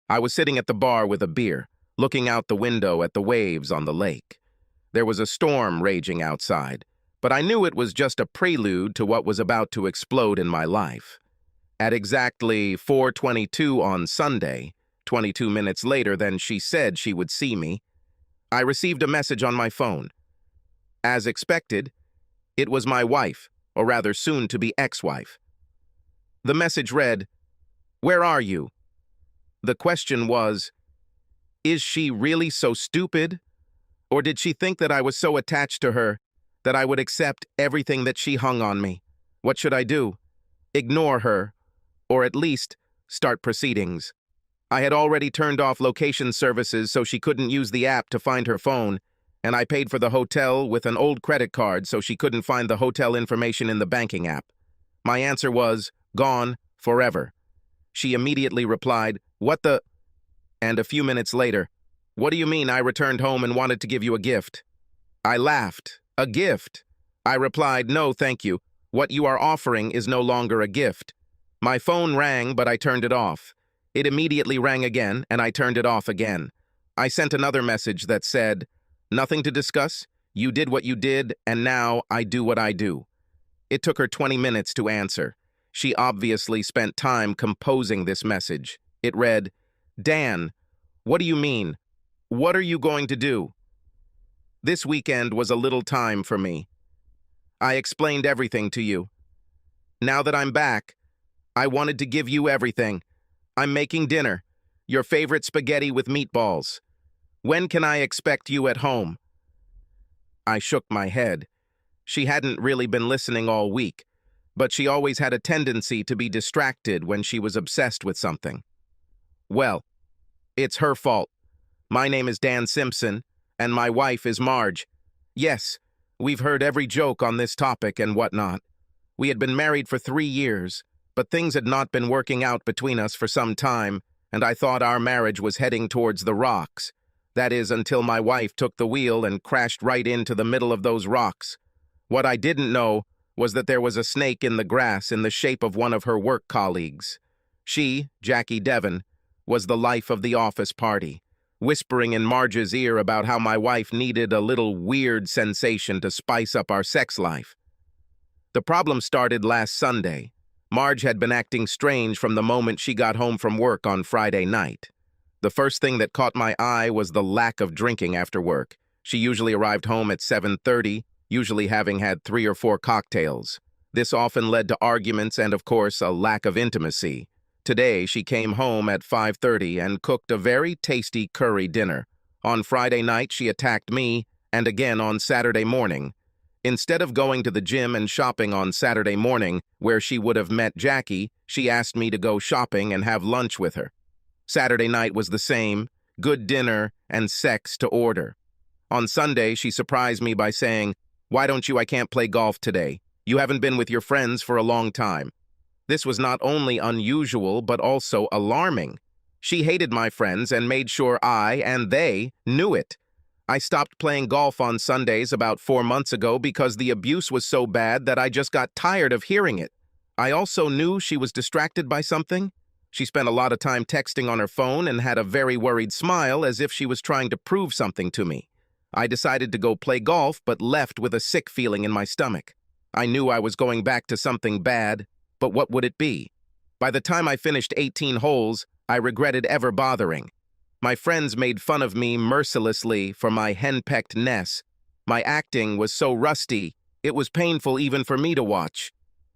I was sitting at the bar with a beer, looking out the window at the waves on the lake. There was a storm raging outside, but I knew it was just a prelude to what was about to explode in my life. At exactly 4:22 on Sunday, 22 minutes later than she said she would see me, I received a message on my phone. As expected, it was my wife, or rather soon-to-be ex-wife. The message read, "Where are you?" The question was, is she really so stupid? Or did she think that I was so attached to her that I would accept everything that she hung on me? What should I do? Ignore her, or at least start proceedings. I had already turned off location services so she couldn't use the app to find her phone, and I paid for the hotel with an old credit card so she couldn't find the hotel information in the banking app. My answer was, gone, forever. She immediately replied, "What the—" And a few minutes later, "What do you mean I returned home and wanted to give you a gift?" I laughed. "A gift?" I replied, "No, thank you. What you are offering is no longer a gift." My phone rang, but I turned it off. It immediately rang again, and I turned it off again. I sent another message that said, "Nothing to discuss. You did what you did, and now I do what I do." It took her 20 minutes to answer. She obviously spent time composing this message. It read, "Dan, what do you mean? What are you going to do?" This weekend was a little time for me. I explained everything to you. Now that I'm back, I wanted to give you everything. I'm making dinner, your favorite spaghetti with meatballs. When can I expect you at home? I shook my head. She hadn't really been listening all week, but she always had a tendency to be distracted when she was obsessed with something. Well, it's her fault. My name is Dan Simpson, and my wife is Marge. Yes, we've heard every joke on this topic and whatnot. We had been married for 3 years, but things had not been working out between us for some time, and I thought our marriage was heading towards the rocks. That is, until my wife took the wheel and crashed right into the middle of those rocks. What I didn't know was that there was a snake in the grass in the shape of one of her work colleagues. She, Jackie Devon, was the life of the office party, whispering in Marge's ear about how my wife needed a little weird sensation to spice up our sex life. The problem started last Sunday. Marge had been acting strange from the moment she got home from work on Friday night. The first thing that caught my eye was the lack of drinking after work. She usually arrived home at 7:30, usually having had 3 or 4 cocktails. This often led to arguments and, of course, a lack of intimacy. Today, she came home at 5:30 and cooked a very tasty curry dinner. On Friday night, she attacked me, and again on Saturday morning. Instead of going to the gym and shopping on Saturday morning, where she would have met Jackie, she asked me to go shopping and have lunch with her. Saturday night was the same, good dinner and sex to order. On Sunday, she surprised me by saying, "Why don't you? I can't play golf today. You haven't been with your friends for a long time." This was not only unusual, but also alarming. She hated my friends and made sure I and they knew it. I stopped playing golf on Sundays about 4 months ago because the abuse was so bad that I just got tired of hearing it. I also knew she was distracted by something. She spent a lot of time texting on her phone and had a very worried smile as if she was trying to prove something to me. I decided to go play golf, but left with a sick feeling in my stomach. I knew I was going back to something bad, but what would it be? By the time I finished 18 holes, I regretted ever bothering. My friends made fun of me mercilessly for my henpecked-ness. My acting was so rusty, it was painful even for me to watch.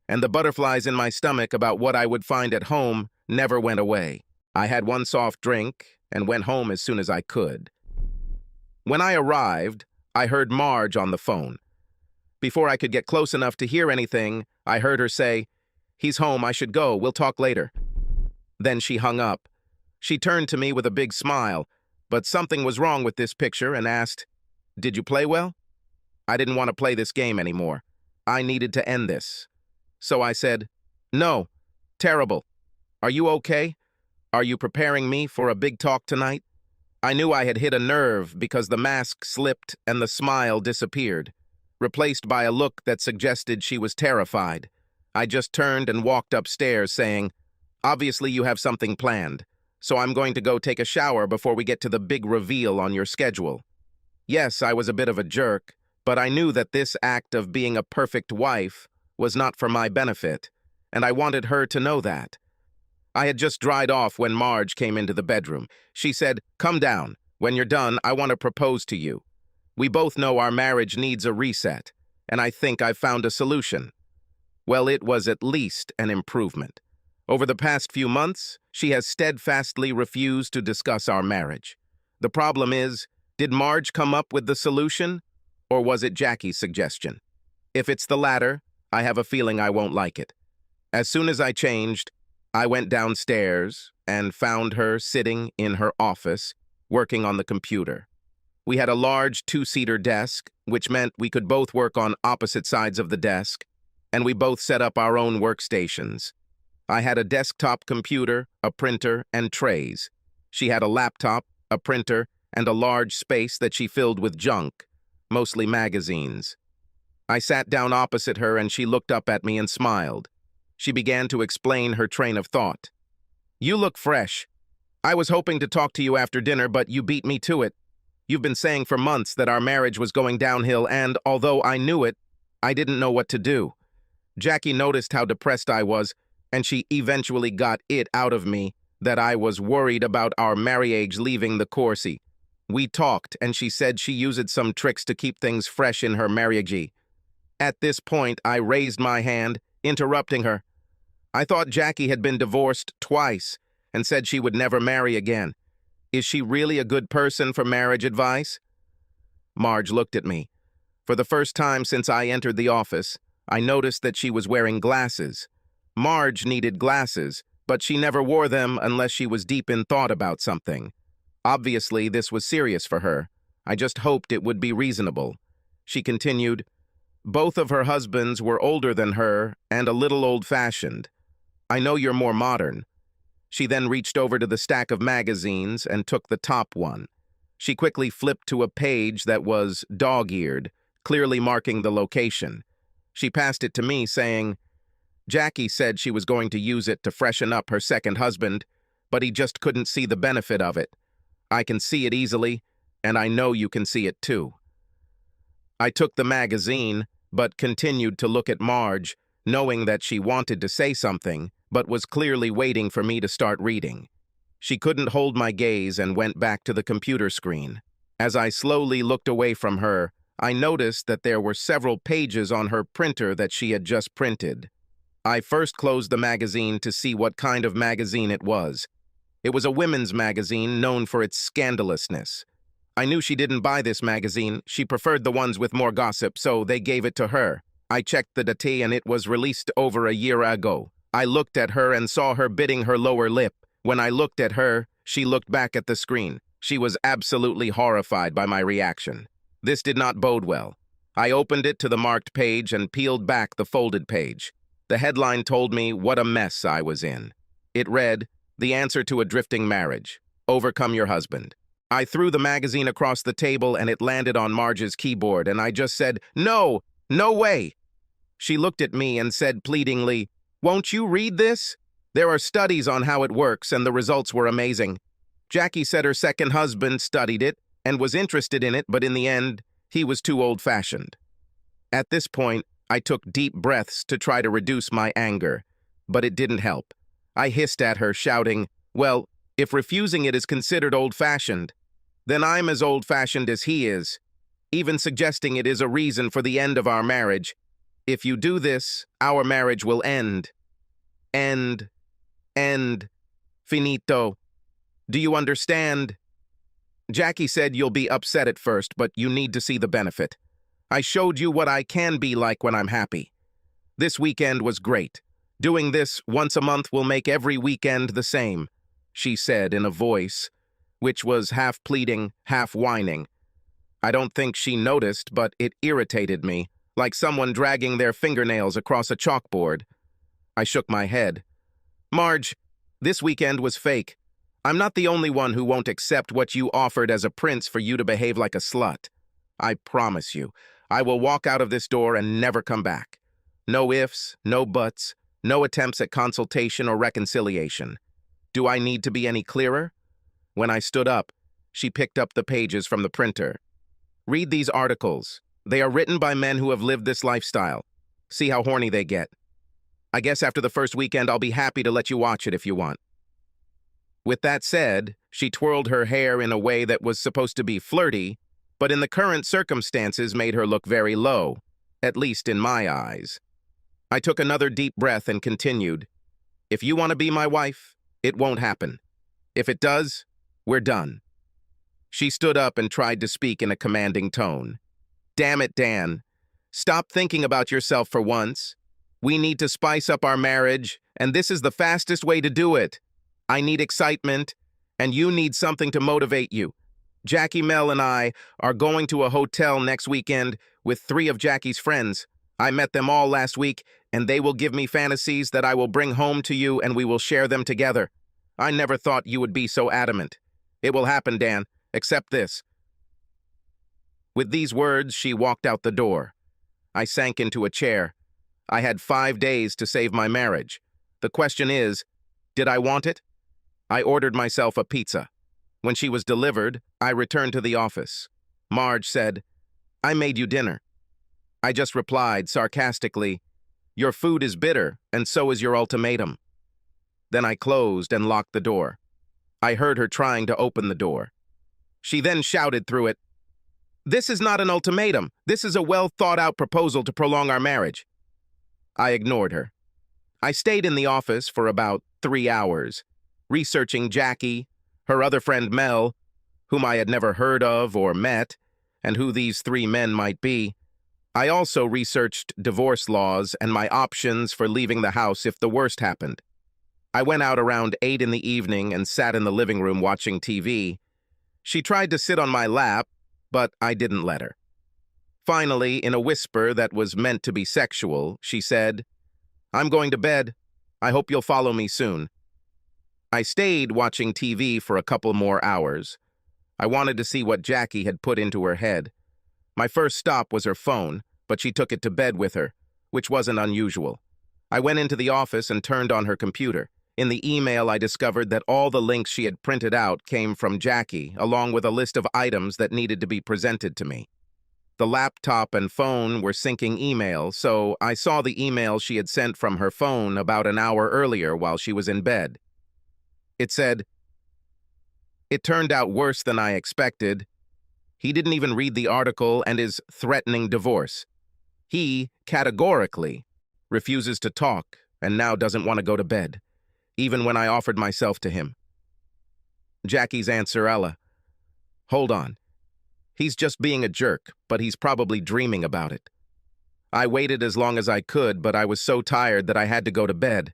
And the butterflies in my stomach about what I would find at home never went away. I had one soft drink and went home as soon as I could. When I arrived, I heard Marge on the phone. Before I could get close enough to hear anything, I heard her say, "He's home, I should go, we'll talk later." Then she hung up. She turned to me with a big smile, but something was wrong with this picture and asked, "Did you play well?" I didn't want to play this game anymore. I needed to end this. So I said, "No, terrible. Are you okay? Are you preparing me for a big talk tonight?" I knew I had hit a nerve because the mask slipped and the smile disappeared, replaced by a look that suggested she was terrified. I just turned and walked upstairs saying, "Obviously you have something planned. so I'm going to go take a shower before we get to the big reveal on your schedule. Yes, I was a bit of a jerk, but I knew that this act of being a perfect wife was not for my benefit, and I wanted her to know that. I had just dried off when Marge came into the bedroom. She said, "Come down. When you're done, I want to propose to you. We both know our marriage needs a reset, and I think I've found a solution." Well, it was at least an improvement. Over the past few months, she has steadfastly refused to discuss our marriage. The problem is, did Marge come up with the solution, or was it Jackie's suggestion? If it's the latter, I have a feeling I won't like it. As soon as I changed, I went downstairs and found her sitting in her office, working on the computer. We had a large two-seater desk, which meant we could both work on opposite sides of the desk, and we both set up our own workstations. I had a desktop computer, a printer, and trays. She had a laptop, a printer, and a large space that she filled with junk, mostly magazines. I sat down opposite her and she looked up at me and smiled. She began to explain her train of thought. "You look fresh. I was hoping to talk to you after dinner, but you beat me to it. You've been saying for months that our marriage was going downhill and, although I knew it, I didn't know what to do." Jackie noticed how depressed I was, and she eventually got it out of me that I was worried about our marriage leaving the course. We talked, and she said she used some tricks to keep things fresh in her marriage. At this point, I raised my hand, interrupting her. I thought Jackie had been divorced twice and said she would never marry again. Is she really a good person for marriage advice? Marge looked at me. For the first time since I entered the office, I noticed that she was wearing glasses. Marge needed glasses, but she never wore them unless she was deep in thought about something. Obviously, this was serious for her. I just hoped it would be reasonable. She continued, "Both of her husbands were older than her and a little old-fashioned. I know you're more modern." She then reached over to the stack of magazines and took the top one. She quickly flipped to a page that was dog-eared, clearly marking the location. She passed it to me, saying, "Jackie said she was going to use it to freshen up her second husband, but he just couldn't see the benefit of it. I can see it easily, and I know you can see it too." I took the magazine, but continued to look at Marge, knowing that she wanted to say something, but was clearly waiting for me to start reading. She couldn't hold my gaze and went back to the computer screen. As I slowly looked away from her, I noticed that there were several pages on her printer that she had just printed. I first closed the magazine to see what kind of magazine it was. It was a women's magazine known for its scandalousness. I knew she didn't buy this magazine. She preferred the ones with more gossip, so they gave it to her. I checked the date and it was released over a year ago. I looked at her and saw her biting her lower lip. When I looked at her, she looked back at the screen. She was absolutely horrified by my reaction. This did not bode well. I opened it to the marked page and peeled back the folded page. The headline told me what a mess I was in. It read, "The answer to a drifting marriage. Overcome your husband." I threw the magazine across the table and it landed on Marge's keyboard, and I just said, "No, no way." She looked at me and said pleadingly, "Won't you read this? There are studies on how it works, and the results were amazing. Jackie said her second husband studied it and was interested in it, but in the end, he was too old-fashioned." At this point, I took deep breaths to try to reduce my anger, but it didn't help. I hissed at her, shouting, "Well, if refusing it is considered old-fashioned, then I'm as old-fashioned as he is. Even suggesting it is a reason for the end of our marriage. If you do this, our marriage will end. End. Finito. Do you understand?" Jackie said, "You'll be upset at first, but you need to see the benefit. I showed you what I can be like when I'm happy. This weekend was great. Doing this once a month will make every weekend the same," she said in a voice which was half pleading, half whining. I don't think she noticed, but it irritated me, like someone dragging their fingernails across a chalkboard. I shook my head. "Marge, this weekend was fake. I'm not the only one who won't accept what you offered as a prince for you to behave like a slut. I promise you, I will walk out of this door and never come back. No ifs, no buts, no attempts at consultation or reconciliation. Do I need to be any clearer? When I stood up, she picked up the pages from the printer. Read these articles. They are written by men who have lived this lifestyle. See how horny they get. I guess after the first weekend, I'll be happy to let you watch it if you want. With that said, she twirled her hair in a way that was supposed to be flirty, but in the current circumstances made her look very low, at least in my eyes. I took another deep breath and continued, "If you want to be my wife, it won't happen. If it does, we're done." She stood up and tried to speak in a commanding tone. "Damn it, Dan. Stop thinking about yourself for once. We need to spice up our marriage, and this is the fastest way to do it. I need excitement, and you need something to motivate you. Jackie, Mel, and I are going to a hotel next weekend with 3 of Jackie's friends. I met them all last week, and they will give me fantasies that I will bring home to you, and we will share them together. I never thought you would be so adamant. It will happen, Dan. Accept this." With these words, she walked out the door. I sank into a chair. I had 5 days to save my marriage. The question is, did I want it? I ordered myself a pizza. When she was delivered, I returned to the office. Marge said, "I made you dinner." I just replied sarcastically, "Your food is bitter, and so is your ultimatum." Then I closed and locked the door. I heard her trying to open the door. She then shouted through it, "This is not an ultimatum. This is a well-thought-out proposal to prolong our marriage." I ignored her. I stayed in the office for about 3 hours, researching Jackie, her other friend Mel, whom I had never heard of or met, and who these 3 men might be. I also researched divorce laws and my options for leaving the house if the worst happened. I went out around 8 in the evening and sat in the living room watching TV. She tried to sit on my lap, but I didn't let her. Finally, in a whisper that was meant to be sexual, she said, "I'm going to bed. I hope you'll follow me soon." I stayed watching TV for a couple more hours. I wanted to see what Jackie had put into her head. My first stop was her phone, but she took it to bed with her, which wasn't unusual. I went into the office and turned on her computer. In the email, I discovered that all the links she had printed out came from Jackie, along with a list of items that needed to be presented to me. The laptop and phone were syncing email, so I saw the email she had sent from her phone about an hour earlier while she was in bed. It said, "It turned out worse than I expected. He didn't even read the article and is threatening divorce. He, categorically, refuses to talk and now doesn't want to go to bed, even when I offered myself to him." Jackie's Aunt Sorella. "Hold on. He's just being a jerk, but he's probably dreaming about it." I waited as long as I could, but I was so tired that I had to go to bed.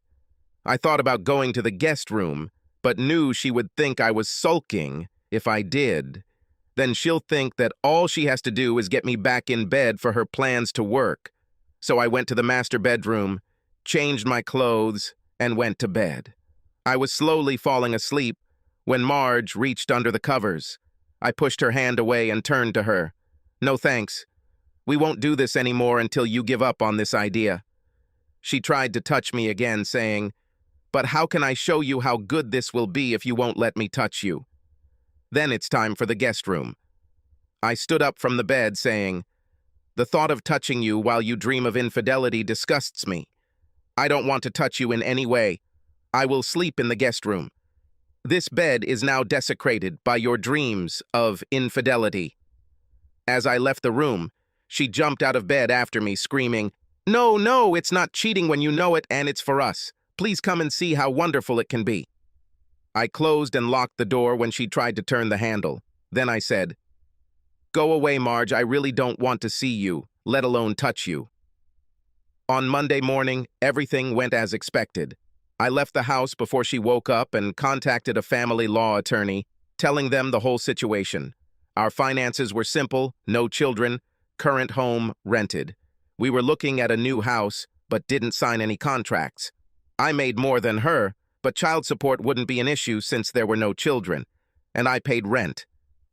I thought about going to the guest room, but knew she would think I was sulking if I did. Then she'll think that all she has to do is get me back in bed for her plans to work. So I went to the master bedroom, changed my clothes, and went to bed. I was slowly falling asleep when Marge reached under the covers. I pushed her hand away and turned to her. "No thanks. We won't do this anymore until you give up on this idea." She tried to touch me again, saying, "But how can I show you how good this will be if you won't let me touch you?" Then it's time for the guest room. I stood up from the bed, saying, "The thought of touching you while you dream of infidelity disgusts me. I don't want to touch you in any way. I will sleep in the guest room. This bed is now desecrated by your dreams of infidelity." As I left the room, she jumped out of bed after me, screaming, "No, no, it's not cheating when you know it, and it's for us. Please come and see how wonderful it can be." I closed and locked the door when she tried to turn the handle. Then I said, "Go away, Marge. I really don't want to see you, let alone touch you." On Monday morning, everything went as expected. I left the house before she woke up and contacted a family law attorney, telling them the whole situation. Our finances were simple, no children, current home rented. We were looking at a new house, but didn't sign any contracts. I made more than her, but child support wouldn't be an issue since there were no children, and I paid rent.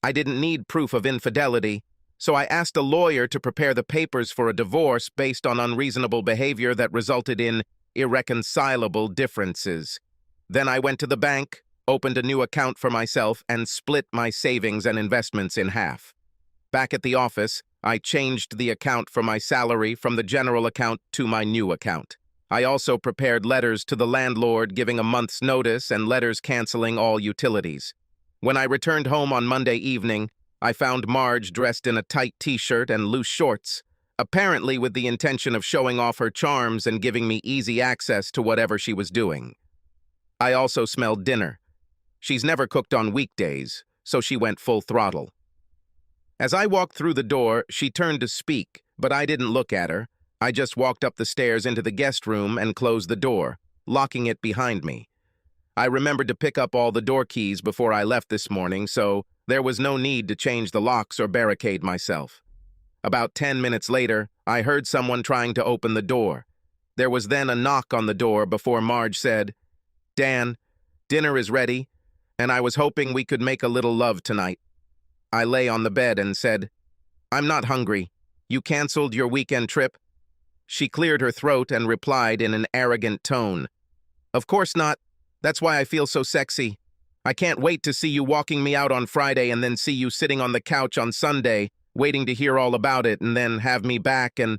I didn't need proof of infidelity, so I asked a lawyer to prepare the papers for a divorce based on unreasonable behavior that resulted in irreconcilable differences. Then I went to the bank, opened a new account for myself, and split my savings and investments in half. Back at the office, I changed the account for my salary from the general account to my new account. I also prepared letters to the landlord giving a month's notice and letters canceling all utilities. When I returned home on Monday evening, I found Marge dressed in a tight t-shirt and loose shorts, apparently with the intention of showing off her charms and giving me easy access to whatever she was doing. I also smelled dinner. She's never cooked on weekdays, so she went full throttle. As I walked through the door, she turned to speak, but I didn't look at her. I just walked up the stairs into the guest room and closed the door, locking it behind me. I remembered to pick up all the door keys before I left this morning, so there was no need to change the locks or barricade myself. About 10 minutes later, I heard someone trying to open the door. There was then a knock on the door before Marge said, "Dan, dinner is ready, and I was hoping we could make a little love tonight." I lay on the bed and said, "I'm not hungry. You canceled your weekend trip?" She cleared her throat and replied in an arrogant tone, "Of course not. That's why I feel so sexy. I can't wait to see you walking me out on Friday and then see you sitting on the couch on Sunday, waiting to hear all about it and then have me back, and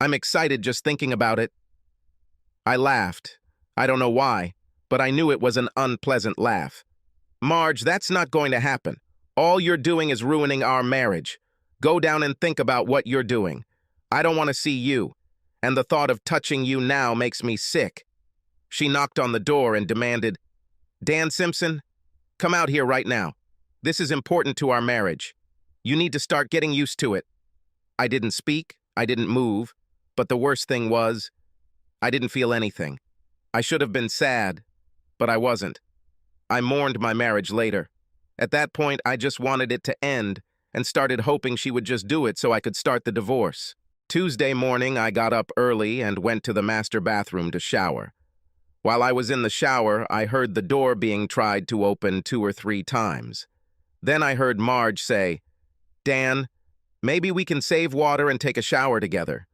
I'm excited just thinking about it." I laughed. I don't know why, but I knew it was an unpleasant laugh. "Marge, that's not going to happen. All you're doing is ruining our marriage. Go down and think about what you're doing. I don't want to see you, and the thought of touching you now makes me sick." She knocked on the door and demanded, "Dan Simpson, come out here right now. This is important to our marriage. You need to start getting used to it." I didn't speak, I didn't move, but the worst thing was, I didn't feel anything. I should have been sad, but I wasn't. I mourned my marriage later. At that point, I just wanted it to end and started hoping she would just do it so I could start the divorce. Tuesday morning, I got up early and went to the master bathroom to shower. While I was in the shower, I heard the door being tried to open 2 or 3 times. Then I heard Marge say, "Dan, maybe we can save water and take a shower together."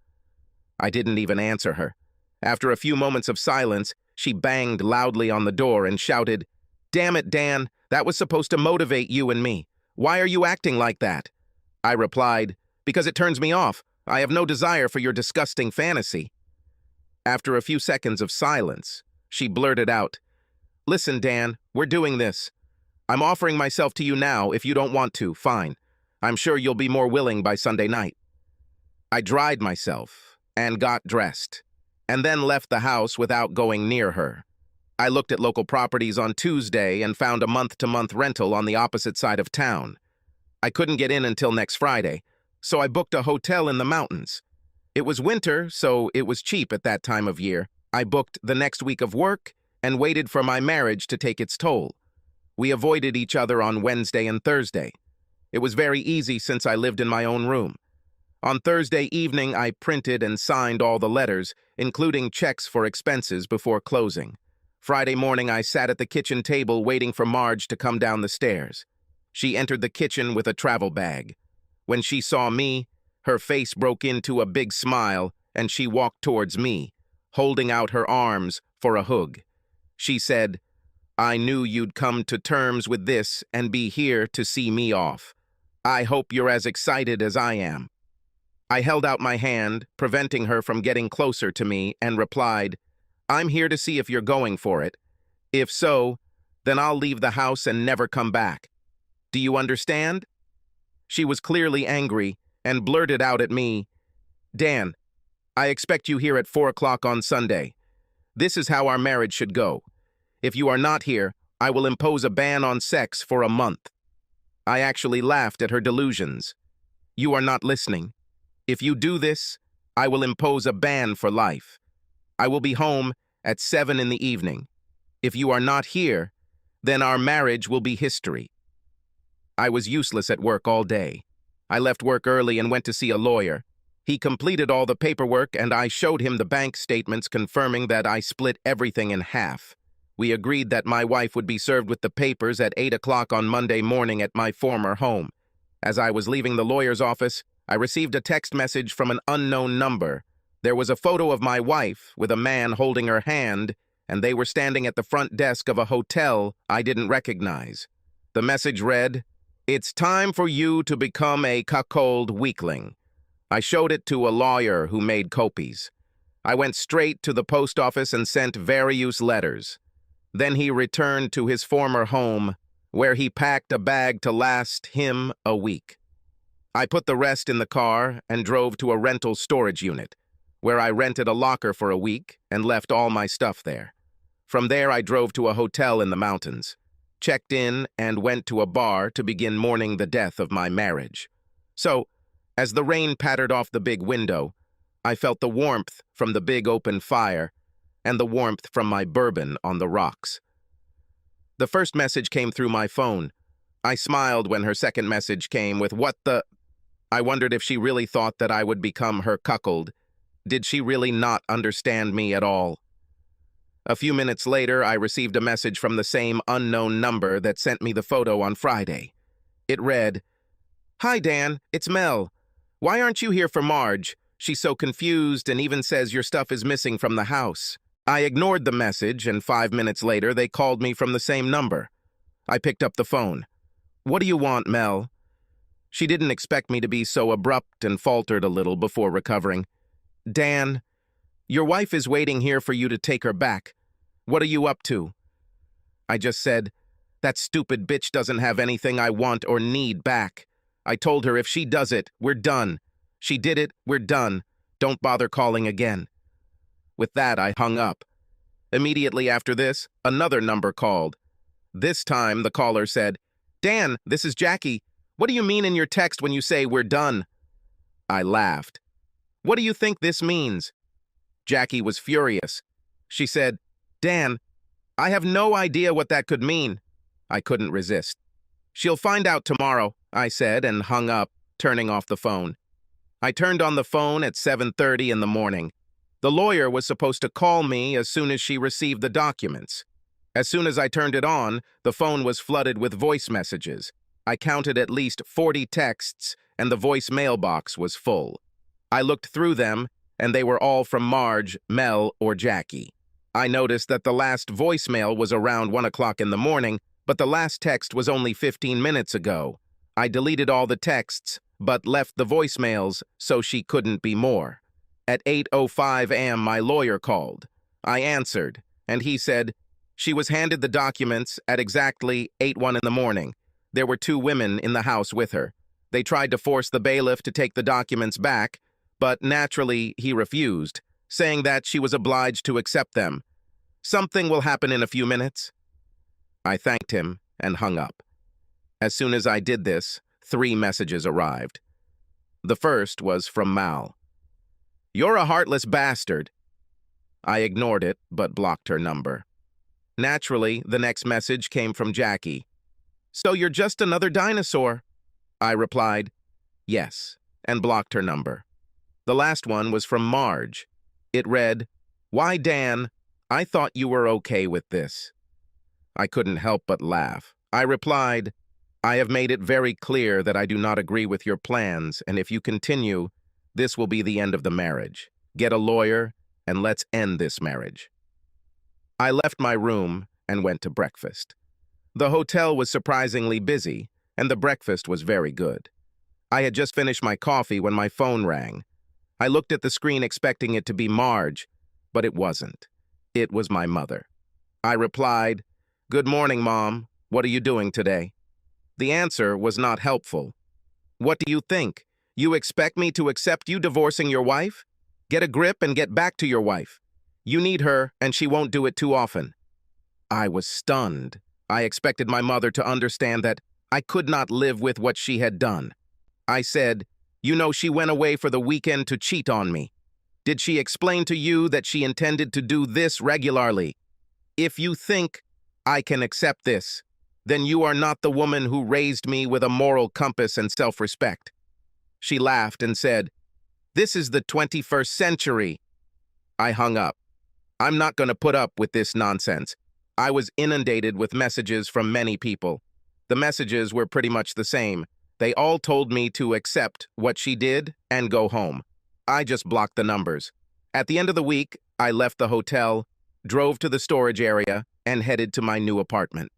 I didn't even answer her. After a few moments of silence, she banged loudly on the door and shouted, "Damn it, Dan, that was supposed to motivate you and me. Why are you acting like that?" I replied, "Because it turns me off. I have no desire for your disgusting fantasy." After a few seconds of silence, she blurted out, "Listen, Dan, we're doing this. I'm offering myself to you now. If you don't want to, fine. I'm sure you'll be more willing by Sunday night." I dried myself and got dressed, and then left the house without going near her. I looked at local properties on Tuesday and found a month-to-month rental on the opposite side of town. I couldn't get in until next Friday, so I booked a hotel in the mountains. It was winter, so it was cheap at that time of year. I booked the next week of work and waited for my marriage to take its toll. We avoided each other on Wednesday and Thursday. It was very easy since I lived in my own room. On Thursday evening, I printed and signed all the letters, including checks for expenses, before closing. Friday morning, I sat at the kitchen table waiting for Marge to come down the stairs. She entered the kitchen with a travel bag. When she saw me, her face broke into a big smile, and she walked towards me, holding out her arms for a hug. She said, "I knew you'd come to terms with this and be here to see me off. I hope you're as excited as I am." I held out my hand, preventing her from getting closer to me, and replied, "I'm here to see if you're going for it. If so, then I'll leave the house and never come back. Do you understand?" She was clearly angry and blurted out at me, "Dan, I expect you here at 4 o'clock on Sunday. This is how our marriage should go. If you are not here, I will impose a ban on sex for a month." I actually laughed at her delusions. "You are not listening. If you do this, I will impose a ban for life. I will be home at 7 in the evening. If you are not here, then our marriage will be history." I was useless at work all day. I left work early and went to see a lawyer. He completed all the paperwork, and I showed him the bank statements confirming that I split everything in half. We agreed that my wife would be served with the papers at 8 o'clock on Monday morning at my former home. As I was leaving the lawyer's office, I received a text message from an unknown number. There was a photo of my wife with a man holding her hand, and they were standing at the front desk of a hotel I didn't recognize. The message read, "It's time for you to become a cuckold weakling." I showed it to a lawyer who made copies. I went straight to the post office and sent various letters. Then he returned to his former home, where he packed a bag to last him a week. I put the rest in the car and drove to a rental storage unit, where I rented a locker for a week and left all my stuff there. From there, I drove to a hotel in the mountains, checked in, and went to a bar to begin mourning the death of my marriage. So, as the rain pattered off the big window, I felt the warmth from the big open fire and the warmth from my bourbon on the rocks. The first message came through my phone. I smiled when her second message came with, "What the—" I wondered if she really thought that I would become her cuckold. Did she really not understand me at all? A few minutes later, I received a message from the same unknown number that sent me the photo on Friday. It read, "Hi, Dan, it's Mel. Why aren't you here for Marge? She's so confused and even says your stuff is missing from the house." I ignored the message, and 5 minutes later, they called me from the same number. I picked up the phone. "What do you want, Mel?" She didn't expect me to be so abrupt and faltered a little before recovering. "Dan, your wife is waiting here for you to take her back. What are you up to?" I just said, "That stupid bitch doesn't have anything I want or need back. I told her if she does it, we're done. She did it, we're done. Don't bother calling again." With that, I hung up. Immediately after this, another number called. This time, the caller said, "Dan, this is Jackie. What do you mean in your text when you say we're done?" I laughed. "What do you think this means?" Jackie was furious. She said, "Dan, I have no idea what that could mean." I couldn't resist. "She'll find out tomorrow," I said, and hung up, turning off the phone. I turned on the phone at 7:30 in the morning. The lawyer was supposed to call me as soon as she received the documents. As soon as I turned it on, the phone was flooded with voice messages. I counted at least 40 texts, and the voice mailbox was full. I looked through them, and they were all from Marge, Mel, or Jackie. I noticed that the last voicemail was around 1 o'clock in the morning, but the last text was only 15 minutes ago. I deleted all the texts, but left the voicemails so she couldn't be more. At 8:05 a.m., my lawyer called. I answered, and he said, "She was handed the documents at exactly 8:01 in the morning. There were 2 women in the house with her. They tried to force the bailiff to take the documents back, but naturally he refused, saying that she was obliged to accept them. Something will happen in a few minutes." I thanked him and hung up. As soon as I did this, 3 messages arrived. The first was from Mal. "You're a heartless bastard." I ignored it, but blocked her number. Naturally, the next message came from Jackie. "So you're just another dinosaur?" I replied, "Yes," and blocked her number. The last one was from Marge. It read, "Why, Dan, I thought you were okay with this." I couldn't help but laugh. I replied, "I have made it very clear that I do not agree with your plans, and if you continue, this will be the end of the marriage. Get a lawyer, and let's end this marriage." I left my room and went to breakfast. The hotel was surprisingly busy, and the breakfast was very good. I had just finished my coffee when my phone rang. I looked at the screen expecting it to be Marge, but it wasn't. It was my mother. I replied, "Good morning, Mom. What are you doing today?" The answer was not helpful. "What do you think? You expect me to accept you divorcing your wife? Get a grip and get back to your wife. You need her, and she won't do it too often." I was stunned. I expected my mother to understand that I could not live with what she had done. I said, "You know she went away for the weekend to cheat on me. Did she explain to you that she intended to do this regularly? If you think I can accept this, then you are not the woman who raised me with a moral compass and self-respect." She laughed and said, "This is the 21st century." I hung up. I'm not going to put up with this nonsense. I was inundated with messages from many people. The messages were pretty much the same. They all told me to accept what she did and go home. I just blocked the numbers. At the end of the week, I left the hotel, drove to the storage area, and headed to my new apartment.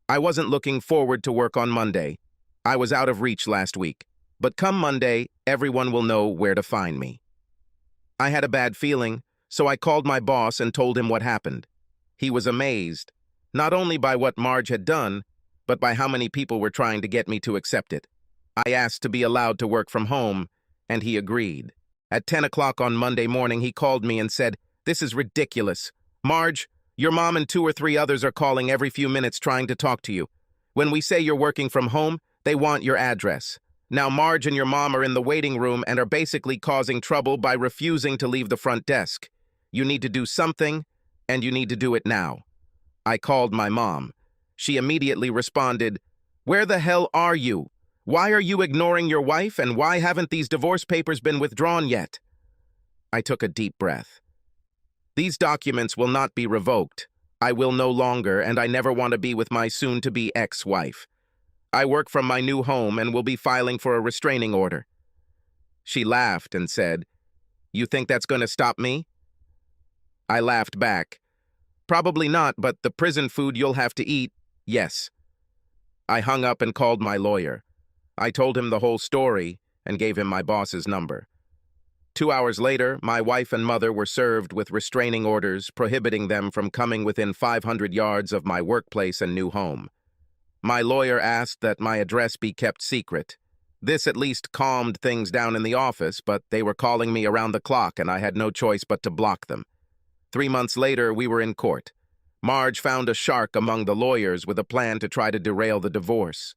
I wasn't looking forward to work on Monday. I was out of reach last week. But come Monday, everyone will know where to find me. I had a bad feeling, so I called my boss and told him what happened. He was amazed, not only by what Marge had done, but by how many people were trying to get me to accept it. I asked to be allowed to work from home, and he agreed. At 10 o'clock on Monday morning, he called me and said, "This is ridiculous. Marge, your mom and 2 or 3 others are calling every few minutes trying to talk to you. When we say you're working from home, they want your address. Now Marge and your mom are in the waiting room and are basically causing trouble by refusing to leave the front desk. You need to do something, and you need to do it now." I called my mom. She immediately responded, "Where the hell are you? Why are you ignoring your wife, and why haven't these divorce papers been withdrawn yet?" I took a deep breath. These documents will not be revoked. I will no longer, and I never want to be with my soon-to-be ex-wife. I work from my new home and will be filing for a restraining order. She laughed and said, "You think that's going to stop me?" I laughed back. "Probably not, but the prison food you'll have to eat, yes." I hung up and called my lawyer. I told him the whole story and gave him my boss's number. 2 hours later, my wife and mother were served with restraining orders prohibiting them from coming within 500 yards of my workplace and new home. My lawyer asked that my address be kept secret. This at least calmed things down in the office, but they were calling me around the clock and I had no choice but to block them. 3 months later, we were in court. Marge found a shark among the lawyers with a plan to try to derail the divorce.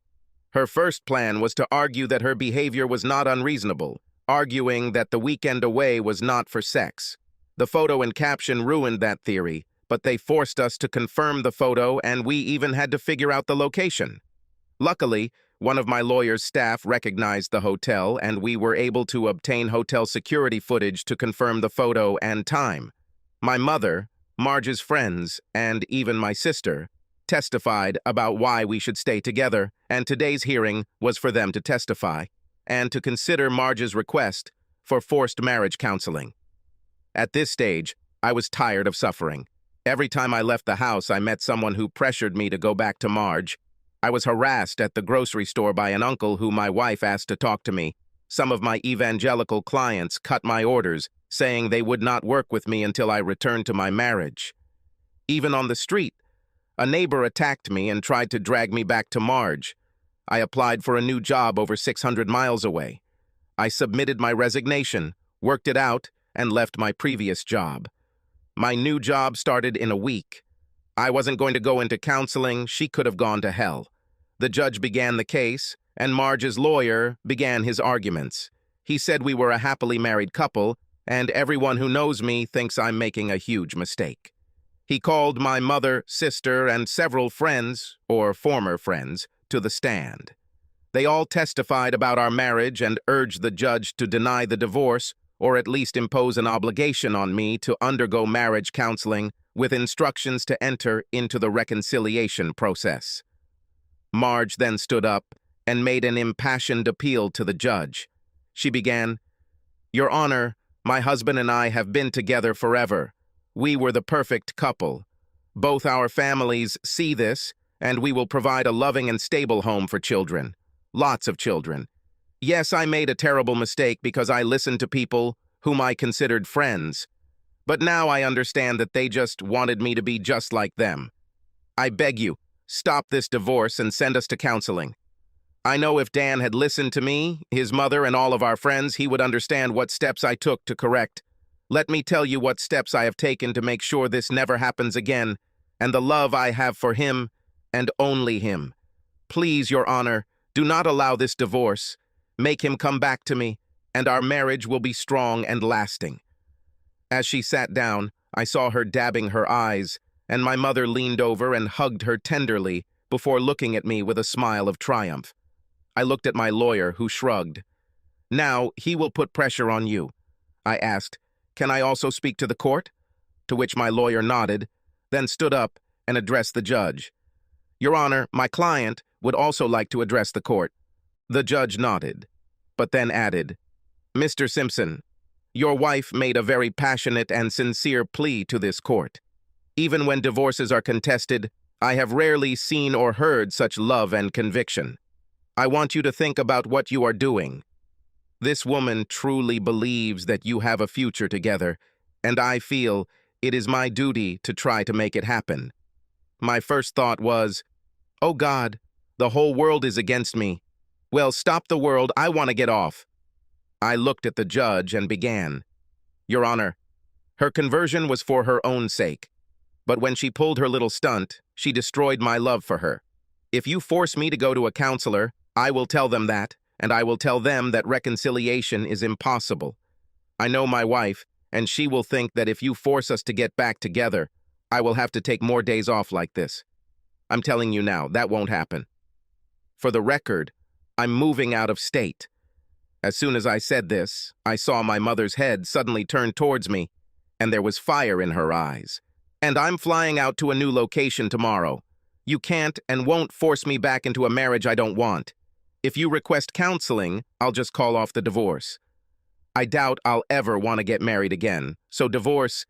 Her first plan was to argue that her behavior was not unreasonable, arguing that the weekend away was not for sex. The photo and caption ruined that theory, but they forced us to confirm the photo and we even had to figure out the location. Luckily, one of my lawyer's staff recognized the hotel and we were able to obtain hotel security footage to confirm the photo and time. My mother, Marge's friends, and even my sister testified about why we should stay together, and today's hearing was for them to testify and to consider Marge's request for forced marriage counseling. At this stage, I was tired of suffering. Every time I left the house, I met someone who pressured me to go back to Marge. I was harassed at the grocery store by an uncle who my wife asked to talk to me. Some of my evangelical clients cut my orders, saying they would not work with me until I returned to my marriage. Even on the street, a neighbor attacked me and tried to drag me back to Marge. I applied for a new job over 600 miles away. I submitted my resignation, worked it out, and left my previous job. My new job started in a week. I wasn't going to go into counseling. She could have gone to hell. The judge began the case, and Marge's lawyer began his arguments. He said we were a happily married couple, and everyone who knows me thinks I'm making a huge mistake. He called my mother, sister, and several friends, or former friends, to the stand. They all testified about our marriage and urged the judge to deny the divorce, or at least impose an obligation on me to undergo marriage counseling with instructions to enter into the reconciliation process. Marge then stood up and made an impassioned appeal to the judge. She began, "Your Honor, my husband and I have been together forever. We were the perfect couple. Both our families see this, and we will provide a loving and stable home for children. Lots of children. Yes, I made a terrible mistake because I listened to people whom I considered friends. But now I understand that they just wanted me to be just like them. I beg you, stop this divorce and send us to counseling. I know if Dan had listened to me, his mother, and all of our friends, he would understand what steps I took to correct. Let me tell you what steps I have taken to make sure this never happens again, and the love I have for him, and only him. Please, Your Honor, do not allow this divorce. Make him come back to me, and our marriage will be strong and lasting." As she sat down, I saw her dabbing her eyes, and my mother leaned over and hugged her tenderly before looking at me with a smile of triumph. I looked at my lawyer, who shrugged. "Now, he will put pressure on you." I asked, "Can I also speak to the court?" To which my lawyer nodded, then stood up and addressed the judge. "Your Honor, my client would also like to address the court." The judge nodded, but then added, "Mr. Simpson, your wife made a very passionate and sincere plea to this court. Even when divorces are contested, I have rarely seen or heard such love and conviction. I want you to think about what you are doing. This woman truly believes that you have a future together, and I feel it is my duty to try to make it happen. My first thought was, oh God, the whole world is against me. Well, stop the world, I want to get off. I looked at the judge and began. Your Honor, her conversion was for her own sake. But when she pulled her little stunt, she destroyed my love for her. If you force me to go to a counselor, I will tell them that, and I will tell them that reconciliation is impossible. I know my wife, and she will think that if you force us to get back together, I will have to take more days off like this. I'm telling you now, that won't happen. For the record, I'm moving out of state. As soon as I said this, I saw my mother's head suddenly turn towards me, and there was fire in her eyes. And I'm flying out to a new location tomorrow. You can't and won't force me back into a marriage I don't want. If you request counseling, I'll just call off the divorce. I doubt I'll ever want to get married again, so divorce,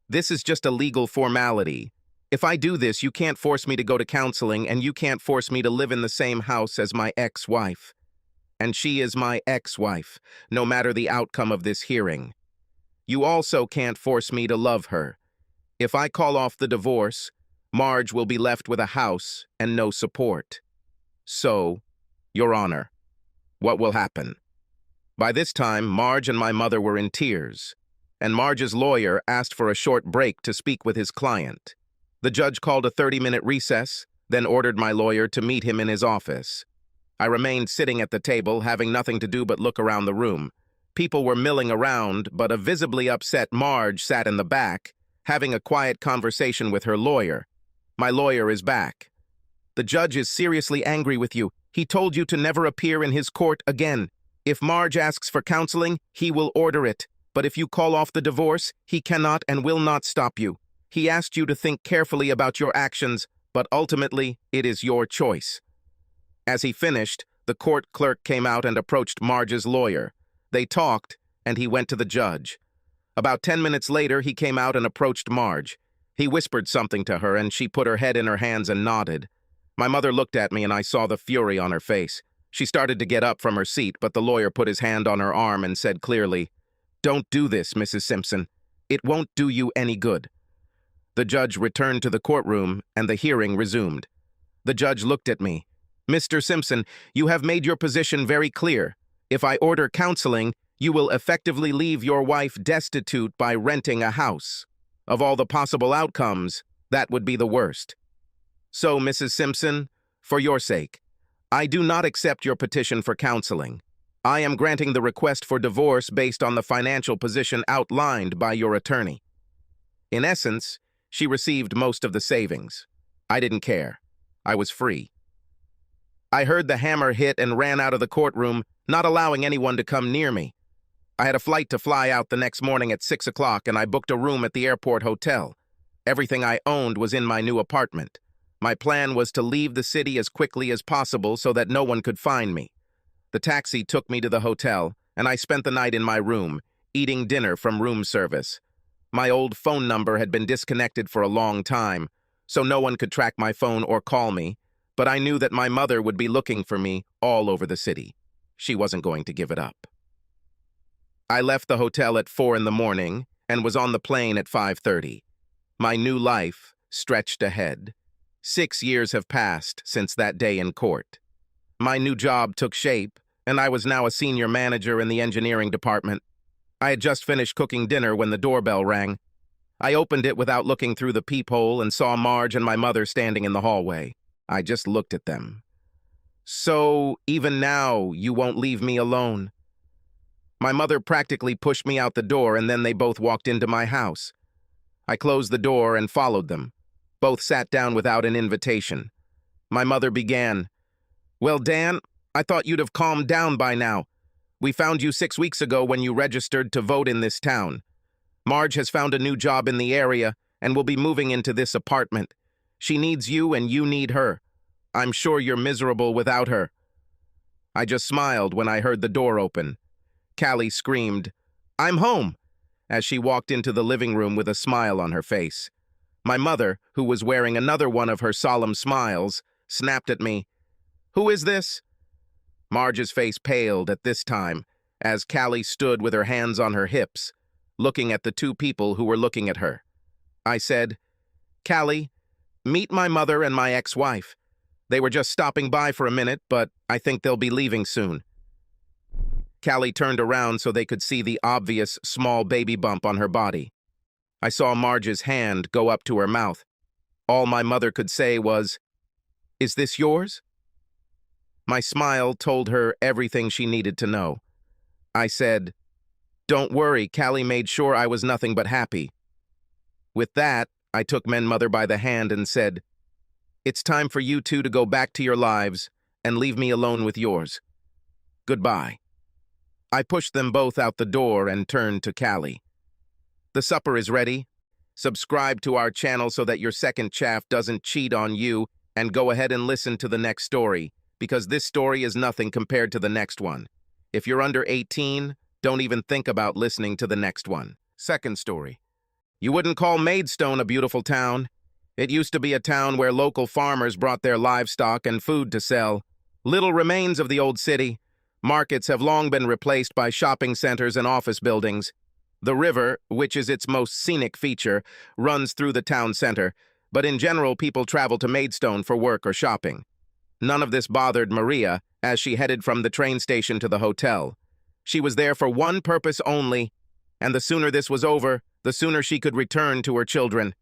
this is just a legal formality. If I do this, you can't force me to go to counseling, and you can't force me to live in the same house as my ex-wife. And she is my ex-wife, no matter the outcome of this hearing. You also can't force me to love her. If I call off the divorce, Marge will be left with a house and no support. So, Your Honor, what will happen? By this time, Marge and my mother were in tears, and Marge's lawyer asked for a short break to speak with his client. The judge called a 30-minute recess, then ordered my lawyer to meet him in his office. I remained sitting at the table, having nothing to do but look around the room. People were milling around, but a visibly upset Marge sat in the back, having a quiet conversation with her lawyer. My lawyer is back. The judge is seriously angry with you. He told you to never appear in his court again. If Marge asks for counseling, he will order it. But if you call off the divorce, he cannot and will not stop you. He asked you to think carefully about your actions, but ultimately, it is your choice. As he finished, the court clerk came out and approached Marge's lawyer. They talked, and he went to the judge. About 10 minutes later, he came out and approached Marge. He whispered something to her, and she put her head in her hands and nodded. My mother looked at me, and I saw the fury on her face. She started to get up from her seat, but the lawyer put his hand on her arm and said clearly, "Don't do this, Mrs. Simpson. It won't do you any good." The judge returned to the courtroom, and the hearing resumed. The judge looked at me. "Mr. Simpson, you have made your position very clear. If I order counseling, you will effectively leave your wife destitute by renting a house. Of all the possible outcomes, that would be the worst. So, Mrs. Simpson, for your sake, I do not accept your petition for counseling. I am granting the request for divorce based on the financial position outlined by your attorney." In essence, she received most of the savings. I didn't care. I was free. I heard the hammer hit and ran out of the courtroom, not allowing anyone to come near me. I had a flight to fly out the next morning at 6 o'clock, and I booked a room at the airport hotel. Everything I owned was in my new apartment. My plan was to leave the city as quickly as possible so that no one could find me. The taxi took me to the hotel, and I spent the night in my room, eating dinner from room service. My old phone number had been disconnected for a long time, so no one could track my phone or call me, but I knew that my mother would be looking for me all over the city. She wasn't going to give it up. I left the hotel at 4 in the morning and was on the plane at 5:30. My new life stretched ahead. 6 years have passed since that day in court. My new job took shape, and I was now a senior manager in the engineering department. I had just finished cooking dinner when the doorbell rang. I opened it without looking through the peephole and saw Marge and my mother standing in the hallway. I just looked at them. "So, even now, you won't leave me alone?" My mother practically pushed me out the door, and then they both walked into my house. I closed the door and followed them. Both sat down without an invitation. My mother began, "Well, Dan, I thought you'd have calmed down by now. We found you 6 weeks ago when you registered to vote in this town. Marge has found a new job in the area and will be moving into this apartment. She needs you and you need her. I'm sure you're miserable without her." I just smiled when I heard the door open. Callie screamed, "I'm home," as she walked into the living room with a smile on her face. My mother, who was wearing another one of her solemn smiles, snapped at me. "Who is this?" Marge's face paled at this time, as Callie stood with her hands on her hips, looking at the two people who were looking at her. I said, "Callie, meet my mother and my ex-wife. They were just stopping by for a minute, but I think they'll be leaving soon." Callie turned around so they could see the obvious small baby bump on her body. I saw Marge's hand go up to her mouth. All my mother could say was, "Is this yours?" My smile told her everything she needed to know. I said, "Don't worry, Callie made sure I was nothing but happy." With that, I took mother by the hand and said, "It's time for you two to go back to your lives and leave me alone with yours. Goodbye." I pushed them both out the door and turned to Callie. "The supper is ready. Subscribe to our channel so that your second chaff doesn't cheat on you, and go ahead and listen to the next story, because this story is nothing compared to the next one. If you're under 18, don't even think about listening to the next one." Second story. You wouldn't call Maidstone a beautiful town. It used to be a town where local farmers brought their livestock and food to sell. Little remains of the old city. Markets have long been replaced by shopping centers and office buildings. The river, which is its most scenic feature, runs through the town center, but in general people travel to Maidstone for work or shopping. None of this bothered Maria as she headed from the train station to the hotel. She was there for one purpose only, and the sooner this was over, the sooner she could return to her children.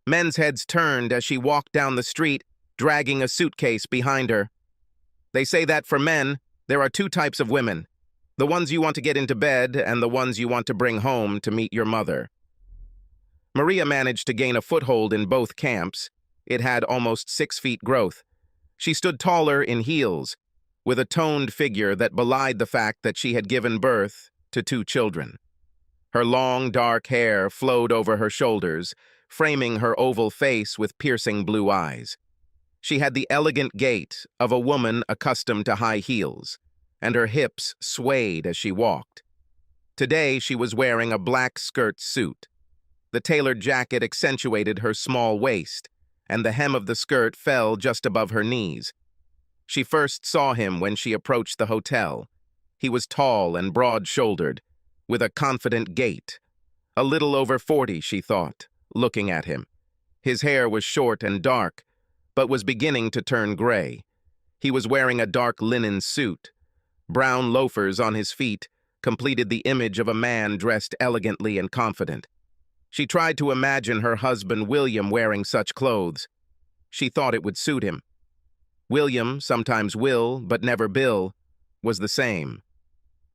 Men's heads turned as she walked down the street, dragging a suitcase behind her. They say that for men, there are two types of women: the ones you want to get into bed and the ones you want to bring home to meet your mother. Maria managed to gain a foothold in both camps. It had almost 6 feet growth. She stood taller in heels, with a toned figure that belied the fact that she had given birth to 2 children. Her long, dark hair flowed over her shoulders, framing her oval face with piercing blue eyes. She had the elegant gait of a woman accustomed to high heels, and her hips swayed as she walked. Today, she was wearing a black skirt suit. The tailored jacket accentuated her small waist, and the hem of the skirt fell just above her knees. She first saw him when she approached the hotel. He was tall and broad-shouldered, with a confident gait. A little over 40, she thought, looking at him. His hair was short and dark, but was beginning to turn gray. He was wearing a dark linen suit. Brown loafers on his feet completed the image of a man dressed elegantly and confident. She tried to imagine her husband William wearing such clothes. She thought it would suit him. William, sometimes Will, but never Bill, was the same.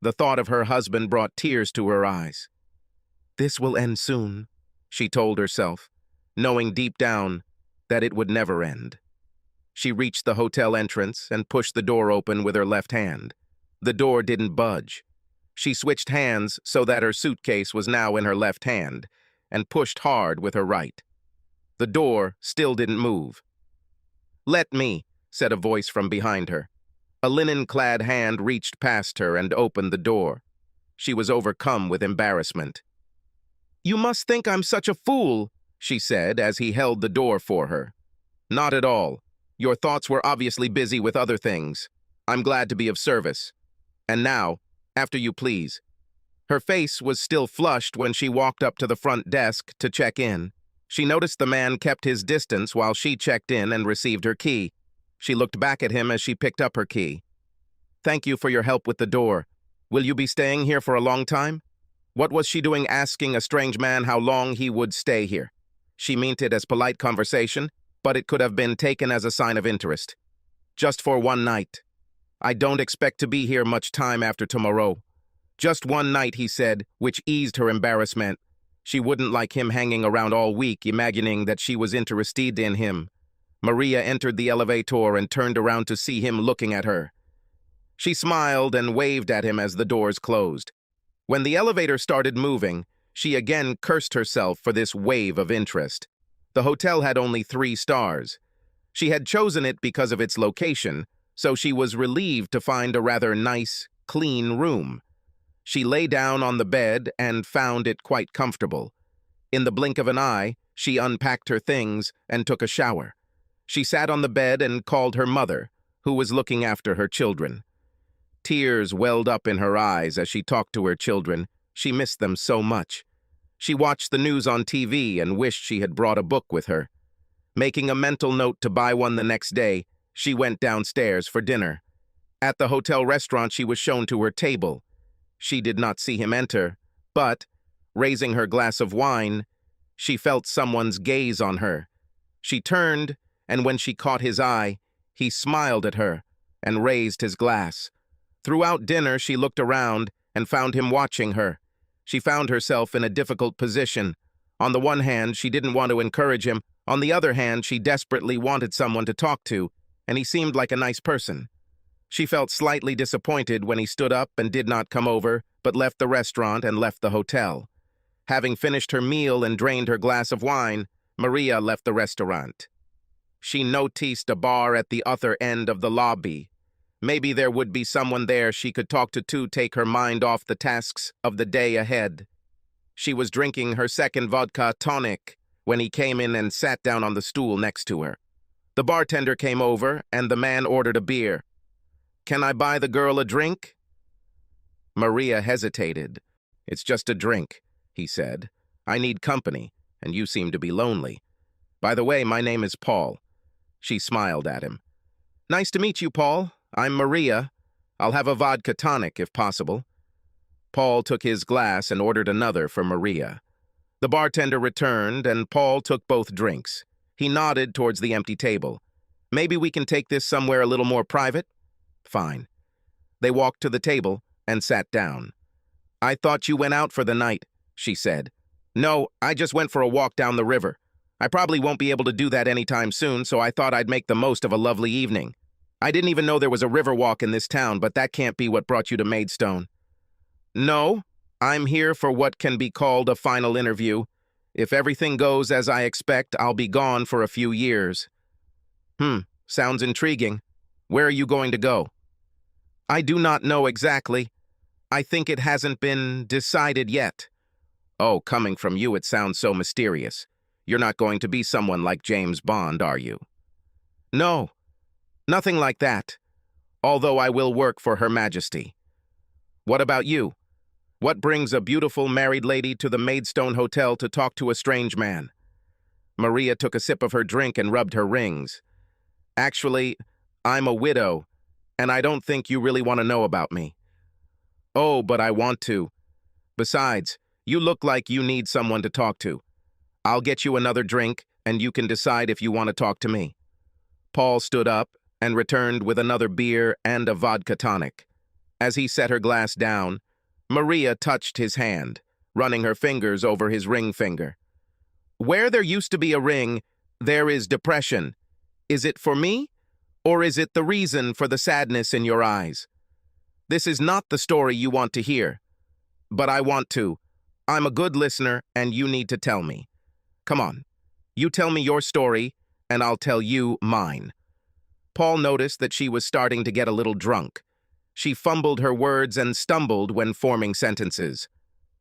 The thought of her husband brought tears to her eyes. "This will end soon," she told herself, knowing deep down that it would never end. She reached the hotel entrance and pushed the door open with her left hand. The door didn't budge. She switched hands so that her suitcase was now in her left hand, and pushed hard with her right. The door still didn't move. "Let me," said a voice from behind her. A linen-clad hand reached past her and opened the door. She was overcome with embarrassment. "You must think I'm such a fool," she said as he held the door for her. "Not at all. Your thoughts were obviously busy with other things. I'm glad to be of service. And now, after you please." Her face was still flushed when she walked up to the front desk to check in. She noticed the man kept his distance while she checked in and received her key. She looked back at him as she picked up her key. "Thank you for your help with the door. Will you be staying here for a long time?" What was she doing asking a strange man how long he would stay here? She meant it as polite conversation, but it could have been taken as a sign of interest. "Just for one night. I don't expect to be here much time after tomorrow." "Just one night," he said, which eased her embarrassment. She wouldn't like him hanging around all week, imagining that she was interested in him. Maria entered the elevator and turned around to see him looking at her. She smiled and waved at him as the doors closed. When the elevator started moving, she again cursed herself for this wave of interest. The hotel had only 3 stars. She had chosen it because of its location, so she was relieved to find a rather nice, clean room. She lay down on the bed and found it quite comfortable. In the blink of an eye, She unpacked her things and took a shower. She sat on the bed and called her mother, who was looking after her children. Tears welled up in her eyes as she talked to her children. She missed them so much. She watched the news on TV and wished she had brought a book with her. Making a mental note to buy one the next day, she went downstairs for dinner. At the hotel restaurant, she was shown to her table. She did not see him enter, but, raising her glass of wine, she felt someone's gaze on her. She turned, and when she caught his eye, he smiled at her and raised his glass. Throughout dinner, she looked around and found him watching her. She found herself in a difficult position. On the one hand, she didn't want to encourage him. On the other hand, she desperately wanted someone to talk to, and he seemed like a nice person. She felt slightly disappointed when he stood up and did not come over, but left the restaurant and left the hotel. Having finished her meal and drained her glass of wine, Maria left the restaurant. She noticed a bar at the other end of the lobby. Maybe there would be someone there she could talk to take her mind off the tasks of the day ahead. She was drinking her second vodka tonic when he came in and sat down on the stool next to her. The bartender came over, and the man ordered a beer. "Can I buy the girl a drink?" Maria hesitated. "It's just a drink," he said. "I need company, and you seem to be lonely. By the way, my name is Paul." She smiled at him. "Nice to meet you, Paul. I'm Maria. I'll have a vodka tonic, if possible." Paul took his glass and ordered another for Maria. The bartender returned, and Paul took both drinks. He nodded towards the empty table. "Maybe we can take this somewhere a little more private?" "Fine." They walked to the table and sat down. "I thought you went out for the night," she said. "No, I just went for a walk down the river. I probably won't be able to do that anytime soon, so I thought I'd make the most of a lovely evening. I didn't even know there was a river walk in this town, but that can't be what brought you to Maidstone." "No, I'm here for what can be called a final interview. If everything goes as I expect, I'll be gone for a few years." Sounds intriguing. Where are you going to go?" "I do not know exactly. I think it hasn't been decided yet." "Oh, coming from you, it sounds so mysterious. You're not going to be someone like James Bond, are you?" "No, nothing like that. Although I will work for Her Majesty." "What about you? What brings a beautiful married lady to the Maidstone Hotel to talk to a strange man?" Maria took a sip of her drink and rubbed her rings. "Actually, I'm a widow, and I don't think you really want to know about me." "Oh, but I want to. Besides, you look like you need someone to talk to. I'll get you another drink, and you can decide if you want to talk to me." Paul stood up and returned with another beer and a vodka tonic. As he set her glass down, Maria touched his hand, running her fingers over his ring finger. "Where there used to be a ring, there is depression. Is it for me, or is it the reason for the sadness in your eyes? This is not the story you want to hear, but I want to. I'm a good listener, and you need to tell me. Come on, you tell me your story, and I'll tell you mine." Paul noticed that she was starting to get a little drunk. She fumbled her words and stumbled when forming sentences.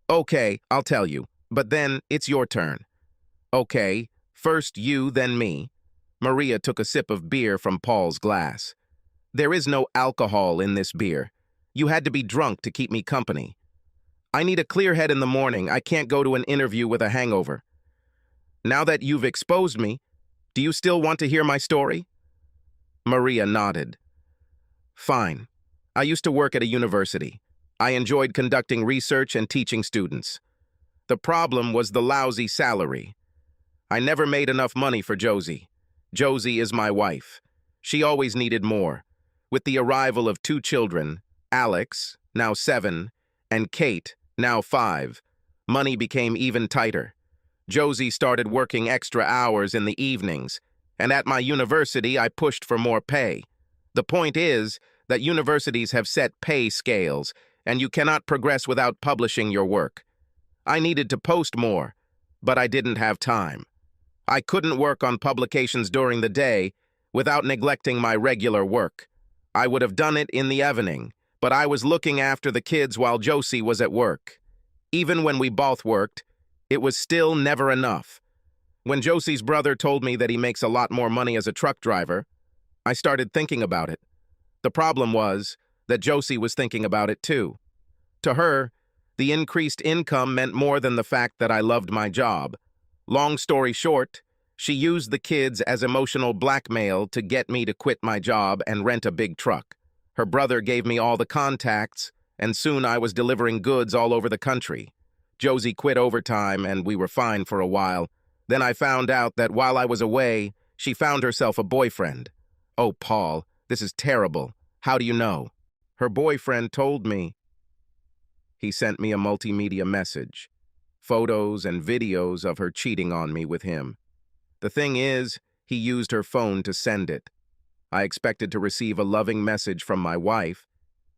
"Okay, I'll tell you, but then it's your turn." "Okay, first you, then me." Maria took a sip of beer from Paul's glass. "There is no alcohol in this beer. You had to be drunk to keep me company. I need a clear head in the morning. I can't go to an interview with a hangover. Now that you've exposed me, do you still want to hear my story?" Maria nodded. "Fine. I used to work at a university. I enjoyed conducting research and teaching students. The problem was the lousy salary. I never made enough money for Josie. Josie is my wife. She always needed more. With the arrival of 2 children, Alex, now 7, and Kate, now 5, money became even tighter. Josie started working extra hours in the evenings, and at my university I pushed for more pay. The point is that universities have set pay scales, and you cannot progress without publishing your work. I needed to post more, but I didn't have time. I couldn't work on publications during the day without neglecting my regular work. I would have done it in the evening, but I was looking after the kids while Josie was at work. Even when we both worked, it was still never enough. When Josie's brother told me that he makes a lot more money as a truck driver, I started thinking about it. The problem was that Josie was thinking about it too. To her, the increased income meant more than the fact that I loved my job. Long story short, she used the kids as emotional blackmail to get me to quit my job and rent a big truck. Her brother gave me all the contacts, and soon I was delivering goods all over the country. Josie quit overtime, and we were fine for a while. Then I found out that while I was away, she found herself a boyfriend. Oh, Paul, this is terrible. How do you know? Her boyfriend told me. He sent me a multimedia message. Photos and videos of her cheating on me with him. The thing is, he used her phone to send it. I expected to receive a loving message from my wife,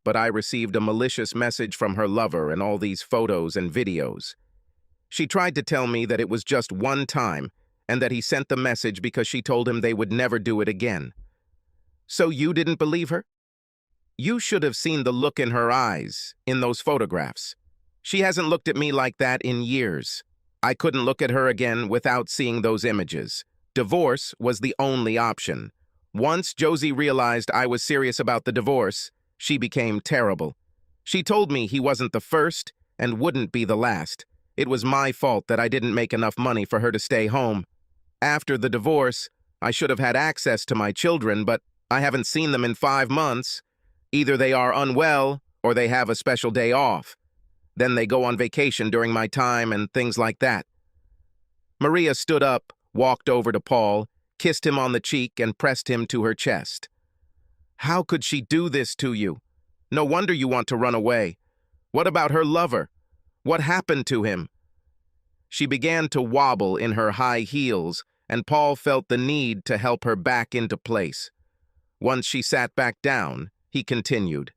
but I received a malicious message from her lover and all these photos and videos. She tried to tell me that it was just one time and that he sent the message because she told him they would never do it again. So you didn't believe her? You should have seen the look in her eyes in those photographs. She hasn't looked at me like that in years. I couldn't look at her again without seeing those images. Divorce was the only option. Once Josie realized I was serious about the divorce, she became terrible. She told me he wasn't the first and wouldn't be the last. It was my fault that I didn't make enough money for her to stay home. After the divorce, I should have had access to my children, but I haven't seen them in 5 months. Either they are unwell or they have a special day off. Then they go on vacation during my time and things like that. Maria stood up, walked over to Paul, kissed him on the cheek, and pressed him to her chest. How could she do this to you? No wonder you want to run away. What about her lover? What happened to him? She began to wobble in her high heels, and Paul felt the need to help her back into place. Once she sat back down, he continued.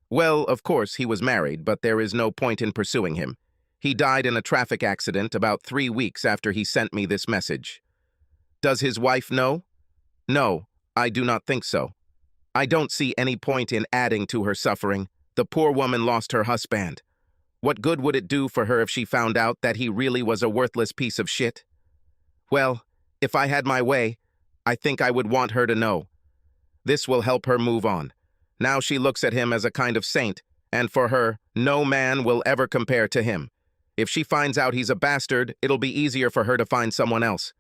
Well, of course, he was married, but there is no point in pursuing him. He died in a traffic accident about 3 weeks after he sent me this message. Does his wife know? No, I do not think so. I don't see any point in adding to her suffering. The poor woman lost her husband. What good would it do for her if she found out that he really was a worthless piece of shit? Well, if I had my way, I think I would want her to know. This will help her move on. Now she looks at him as a kind of saint, and for her, no man will ever compare to him. If she finds out he's a bastard, it'll be easier for her to find someone else.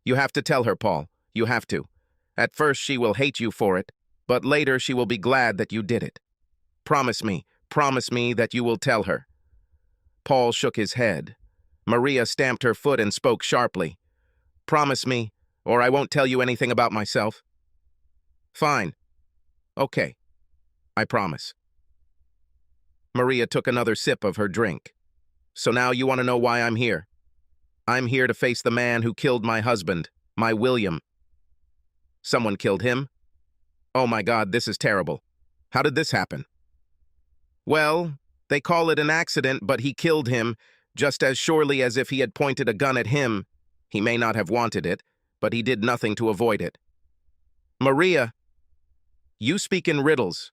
You have to tell her, Paul. You have to. At first she will hate you for it, but later she will be glad that you did it. Promise me that you will tell her. Paul shook his head. Maria stamped her foot and spoke sharply. Promise me, or I won't tell you anything about myself. Fine. Okay. I promise. Maria took another sip of her drink. So now you want to know why I'm here? I'm here to face the man who killed my husband, my William. Someone killed him? Oh my God, this is terrible. How did this happen? Well, they call it an accident, but he killed him just as surely as if he had pointed a gun at him. He may not have wanted it, but he did nothing to avoid it. Maria, you speak in riddles.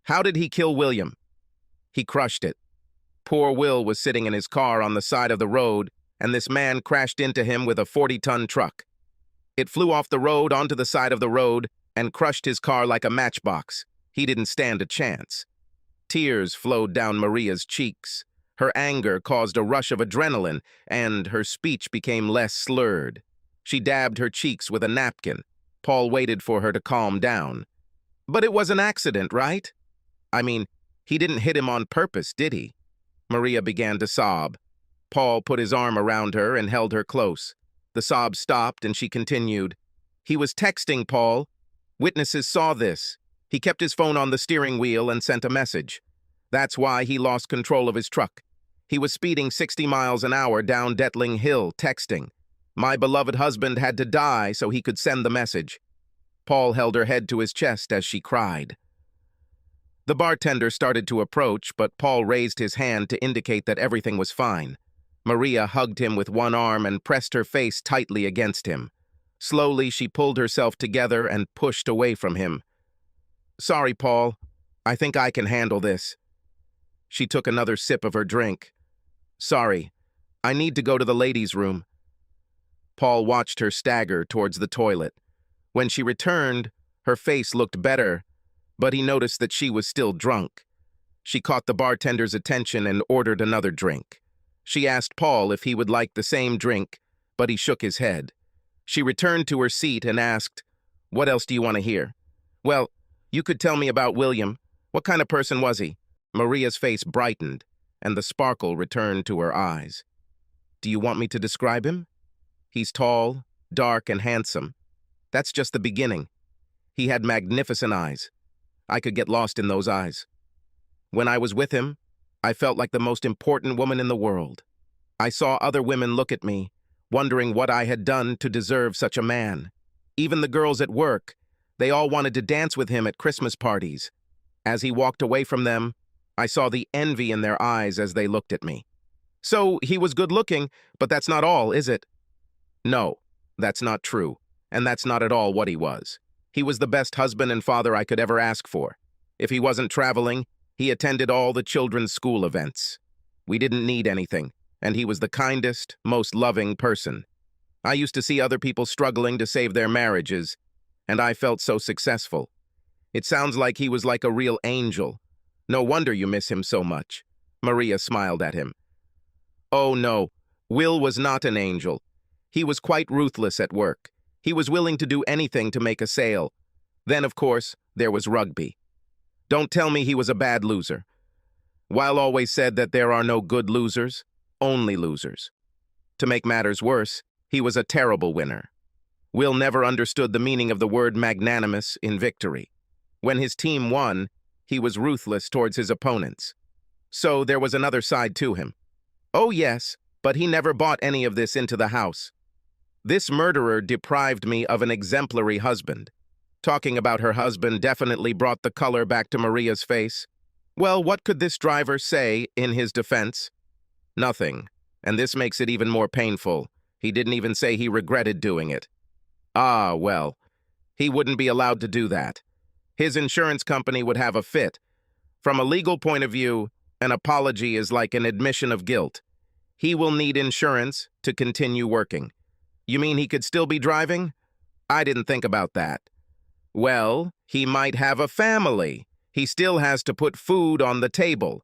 How did he kill William? He crushed it. Poor Will was sitting in his car on the side of the road, and this man crashed into him with a 40-ton truck. It flew off the road onto the side of the road and crushed his car like a matchbox. He didn't stand a chance. Tears flowed down Maria's cheeks. Her anger caused a rush of adrenaline, and her speech became less slurred. She dabbed her cheeks with a napkin. Paul waited for her to calm down. But it was an accident, right? I mean, he didn't hit him on purpose, did he? Maria began to sob. Paul put his arm around her and held her close. The sobs stopped, and she continued. He was texting, Paul. Witnesses saw this. He kept his phone on the steering wheel and sent a message. That's why he lost control of his truck. He was speeding 60 miles an hour down Detling Hill, texting. My beloved husband had to die so he could send the message. Paul held her head to his chest as she cried. The bartender started to approach, but Paul raised his hand to indicate that everything was fine. Maria hugged him with one arm and pressed her face tightly against him. Slowly, she pulled herself together and pushed away from him. Sorry, Paul. I think I can handle this. She took another sip of her drink. Sorry. I need to go to the ladies' room. Paul watched her stagger towards the toilet. When she returned, her face looked better, but he noticed that she was still drunk. She caught the bartender's attention and ordered another drink. She asked Paul if he would like the same drink, but he shook his head. She returned to her seat and asked, "What else do you want to hear?" "Well, you could tell me about William. What kind of person was he?" Maria's face brightened, and the sparkle returned to her eyes. "Do you want me to describe him?" "He's tall, dark, and handsome. That's just the beginning. He had magnificent eyes. I could get lost in those eyes. When I was with him, I felt like the most important woman in the world. I saw other women look at me, wondering what I had done to deserve such a man. Even the girls at work, they all wanted to dance with him at Christmas parties. As he walked away from them, I saw the envy in their eyes as they looked at me. So he was good-looking, but that's not all, is it?" "No, that's not true, and that's not at all what he was. He was the best husband and father I could ever ask for. If he wasn't traveling, he attended all the children's school events. We didn't need anything, and he was the kindest, most loving person. I used to see other people struggling to save their marriages, and I felt so successful. It sounds like he was like a real angel. No wonder you miss him so much." Maria smiled at him. "Oh no, Will was not an angel. He was quite ruthless at work. He was willing to do anything to make a sale. Then, of course, there was rugby. Don't tell me he was a bad loser. Weil always said that there are no good losers, only losers. To make matters worse, he was a terrible winner. Will never understood the meaning of the word magnanimous in victory. When his team won, he was ruthless towards his opponents. So there was another side to him. Oh yes, but he never bought any of this into the house. This murderer deprived me of an exemplary husband." Talking about her husband definitely brought the color back to Maria's face. Well, what could this driver say in his defense? Nothing, and this makes it even more painful. He didn't even say he regretted doing it. Ah, well, he wouldn't be allowed to do that. His insurance company would have a fit. From a legal point of view, an apology is like an admission of guilt. He will need insurance to continue working. You mean he could still be driving? I didn't think about that. Well, he might have a family. He still has to put food on the table.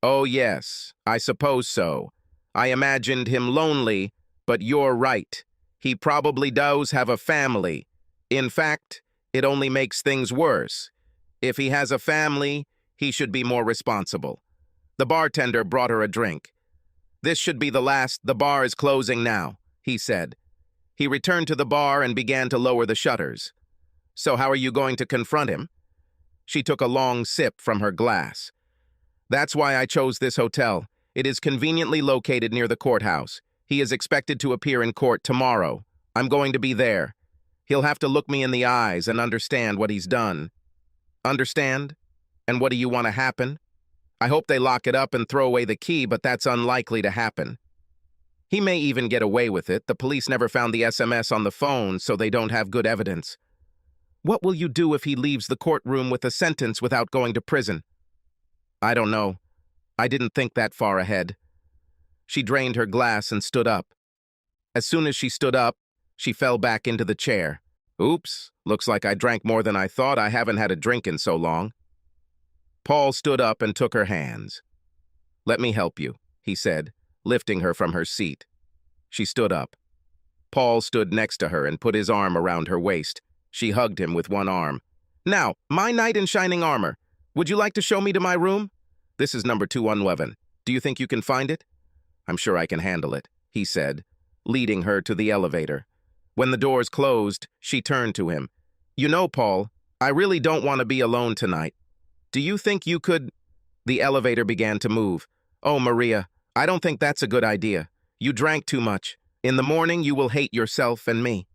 Oh yes, I suppose so. I imagined him lonely, but you're right. He probably does have a family. In fact, it only makes things worse. If he has a family, he should be more responsible. The bartender brought her a drink. "This should be the last. The bar is closing now," he said. He returned to the bar and began to lower the shutters. "So how are you going to confront him?" She took a long sip from her glass. "That's why I chose this hotel. It is conveniently located near the courthouse. He is expected to appear in court tomorrow. I'm going to be there. He'll have to look me in the eyes and understand what he's done." "Understand? And what do you want to happen?" "I hope they lock it up and throw away the key, but that's unlikely to happen. He may even get away with it. The police never found the SMS on the phone, so they don't have good evidence." "What will you do if he leaves the courtroom with a sentence without going to prison?" "I don't know. I didn't think that far ahead." She drained her glass and stood up. As soon as she stood up, she fell back into the chair. "Oops, looks like I drank more than I thought. I haven't had a drink in so long." Paul stood up and took her hands. "Let me help you," he said, lifting her from her seat. She stood up. Paul stood next to her and put his arm around her waist. She hugged him with one arm. "Now, my knight in shining armor. Would you like to show me to my room? This is number 211. Do you think you can find it?" "I'm sure I can handle it," he said, leading her to the elevator. When the doors closed, she turned to him. "You know, Paul, I really don't want to be alone tonight. Do you think you could—" The elevator began to move. "Oh, Maria, I don't think that's a good idea. You drank too much. In the morning, you will hate yourself and me.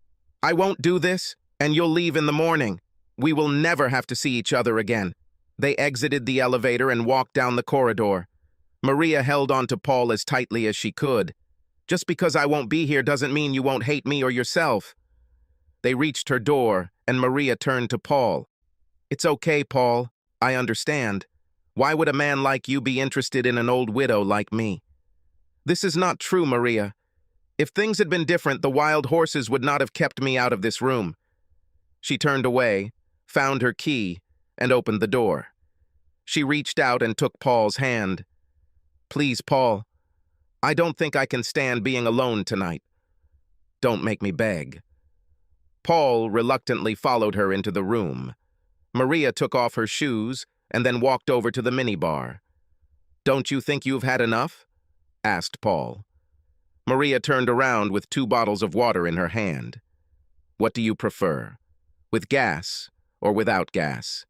I won't do this, and you'll leave in the morning. We will never have to see each other again." They exited the elevator and walked down the corridor. Maria held on to Paul as tightly as she could. "Just because I won't be here doesn't mean you won't hate me or yourself." They reached her door, and Maria turned to Paul. "It's okay, Paul. I understand. Why would a man like you be interested in an old widow like me?" "This is not true, Maria. If things had been different, the wild horses would not have kept me out of this room. She turned away, found her key, and opened the door. She reached out and took Paul's hand. "Please, Paul, I don't think I can stand being alone tonight. Don't make me beg." Paul reluctantly followed her into the room. Maria took off her shoes and then walked over to the minibar. "Don't you think you've had enough?" asked Paul. Maria turned around with 2 bottles of water in her hand. "What do you prefer, with gas or without gas?"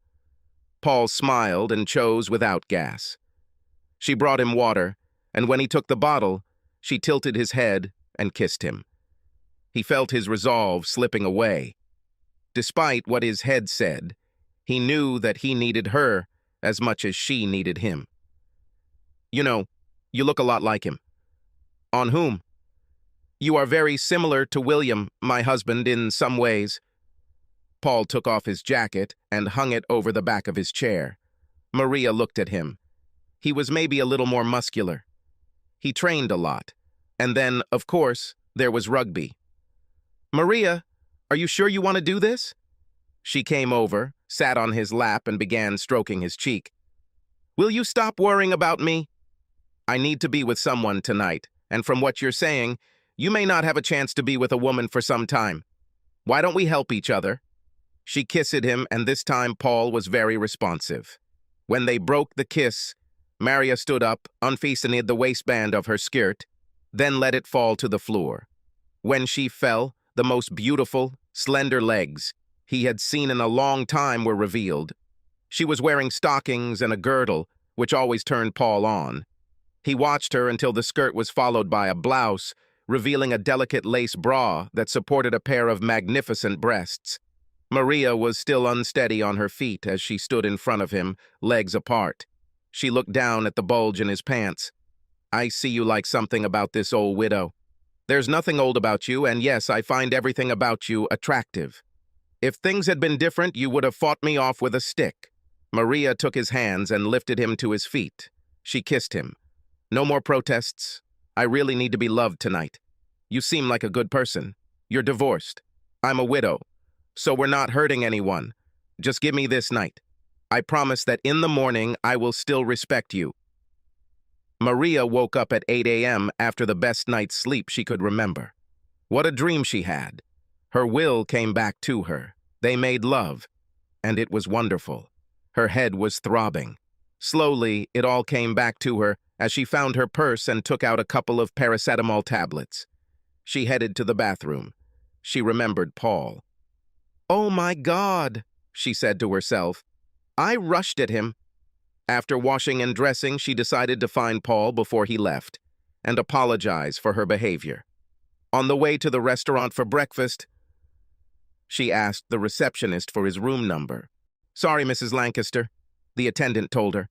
Paul smiled and chose without gas. She brought him water, and when he took the bottle, she tilted his head and kissed him. He felt his resolve slipping away. Despite what his head said, he knew that he needed her as much as she needed him. "You know, you look a lot like him." "On whom?" "You are very similar to William, my husband, in some ways." Paul took off his jacket and hung it over the back of his chair. Maria looked at him. He was maybe a little more muscular. He trained a lot. And then, of course, there was rugby. "Maria, are you sure you want to do this?" She came over, sat on his lap, and began stroking his cheek. "Will you stop worrying about me? I need to be with someone tonight, and from what you're saying, you may not have a chance to be with a woman for some time. Why don't we help each other?" She kissed him, and this time Paul was very responsive. When they broke the kiss, Maria stood up, unfastened the waistband of her skirt, then let it fall to the floor. When she fell, the most beautiful, slender legs he had seen in a long time were revealed. She was wearing stockings and a girdle, which always turned Paul on. He watched her until the skirt was followed by a blouse, revealing a delicate lace bra that supported a pair of magnificent breasts. Maria was still unsteady on her feet as she stood in front of him, legs apart. She looked down at the bulge in his pants. "I see you like something about this old widow. There's nothing old about you, and yes, I find everything about you attractive. If things had been different, you would have fought me off with a stick." Maria took his hands and lifted him to his feet. She kissed him. "No more protests. I really need to be loved tonight. You seem like a good person. You're divorced. I'm a widow. So we're not hurting anyone. Just give me this night. I promise that in the morning I will still respect you." Maria woke up at 8 a.m. after the best night's sleep she could remember. What a dream she had. Her will came back to her. They made love, and it was wonderful. Her head was throbbing. Slowly, it all came back to her as she found her purse and took out a couple of paracetamol tablets. She headed to the bathroom. She remembered Paul. "Oh my God," she said to herself. "I rushed at him." After washing and dressing, she decided to find Paul before he left and apologize for her behavior. On the way to the restaurant for breakfast, she asked the receptionist for his room number. "Sorry, Mrs. Lancaster," the attendant told her.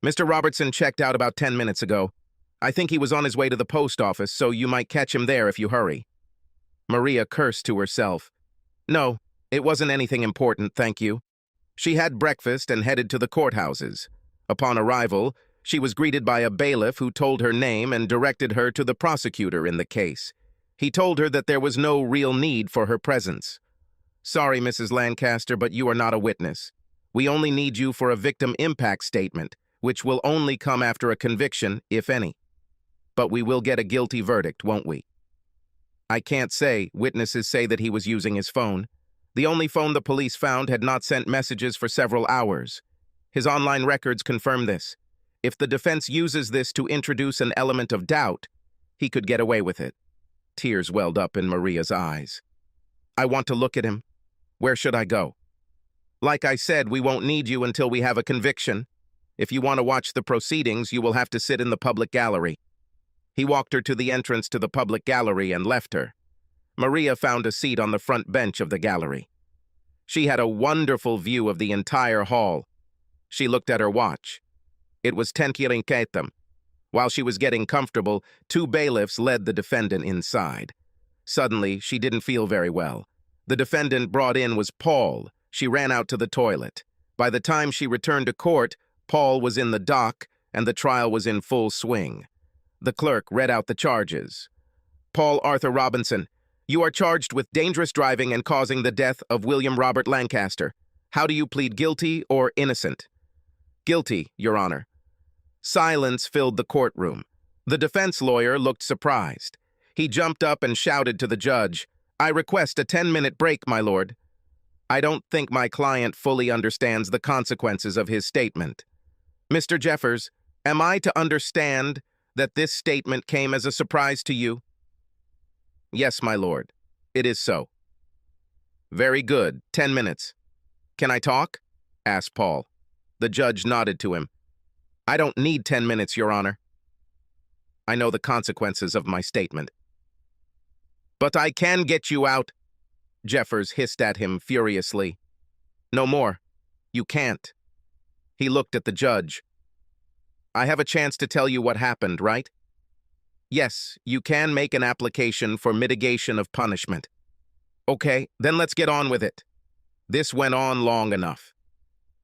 "Mr. Robertson checked out about 10 minutes ago. I think he was on his way to the post office, so you might catch him there if you hurry." Maria cursed to herself. No, it wasn't anything important, thank you. She had breakfast and headed to the courthouses. Upon arrival, she was greeted by a bailiff who told her name and directed her to the prosecutor in the case. He told her that there was no real need for her presence. "Sorry, Mrs. Lancaster, but you are not a witness. We only need you for a victim impact statement, which will only come after a conviction, if any. But we will get a guilty verdict, won't we?" "I can't say. Witnesses say that he was using his phone. The only phone the police found had not sent messages for several hours. His online records confirm this. If the defense uses this to introduce an element of doubt, he could get away with it." Tears welled up in Maria's eyes. "I want to look at him. Where should I go?" "Like I said, we won't need you until we have a conviction. If you want to watch the proceedings, you will have to sit in the public gallery." He walked her to the entrance to the public gallery and left her. Maria found a seat on the front bench of the gallery. She had a wonderful view of the entire hall. She looked at her watch. It was 10:15. While she was getting comfortable, 2 bailiffs led the defendant inside. Suddenly, she didn't feel very well. The defendant brought in was Paul. She ran out to the toilet. By the time she returned to court, Paul was in the dock, and the trial was in full swing. The clerk read out the charges. Paul Arthur Robinson, you are charged with dangerous driving and causing the death of William Robert Lancaster. How do you plead, guilty or innocent? Guilty, Your Honor. Silence filled the courtroom. The defense lawyer looked surprised. He jumped up and shouted to the judge, "I request a 10-minute break, my lord." I don't think my client fully understands the consequences of his statement. Mr. Jeffers, am I to understand that this statement came as a surprise to you? Yes, my lord. It is so. Very good. 10 minutes. Can I talk? Asked Paul. The judge nodded to him. I don't need 10 minutes, Your Honor. I know the consequences of my statement. But I can get you out, Jeffers hissed at him furiously. No more. You can't. He looked at the judge. I have a chance to tell you what happened, right? Yes, you can make an application for mitigation of punishment. Okay, then let's get on with it. This went on long enough.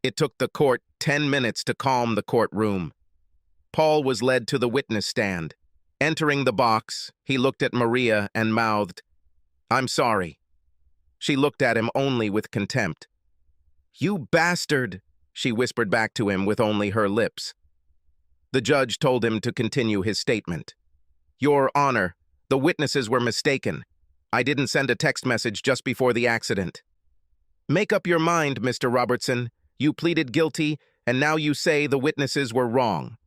It took the court 10 minutes to calm the courtroom. Paul was led to the witness stand. Entering the box, he looked at Maria and mouthed, "I'm sorry." She looked at him only with contempt. "You bastard," she whispered back to him with only her lips. The judge told him to continue his statement. Your Honor, the witnesses were mistaken. I didn't send a text message just before the accident. Make up your mind, Mr. Robertson. You pleaded guilty, and now you say the witnesses were wrong.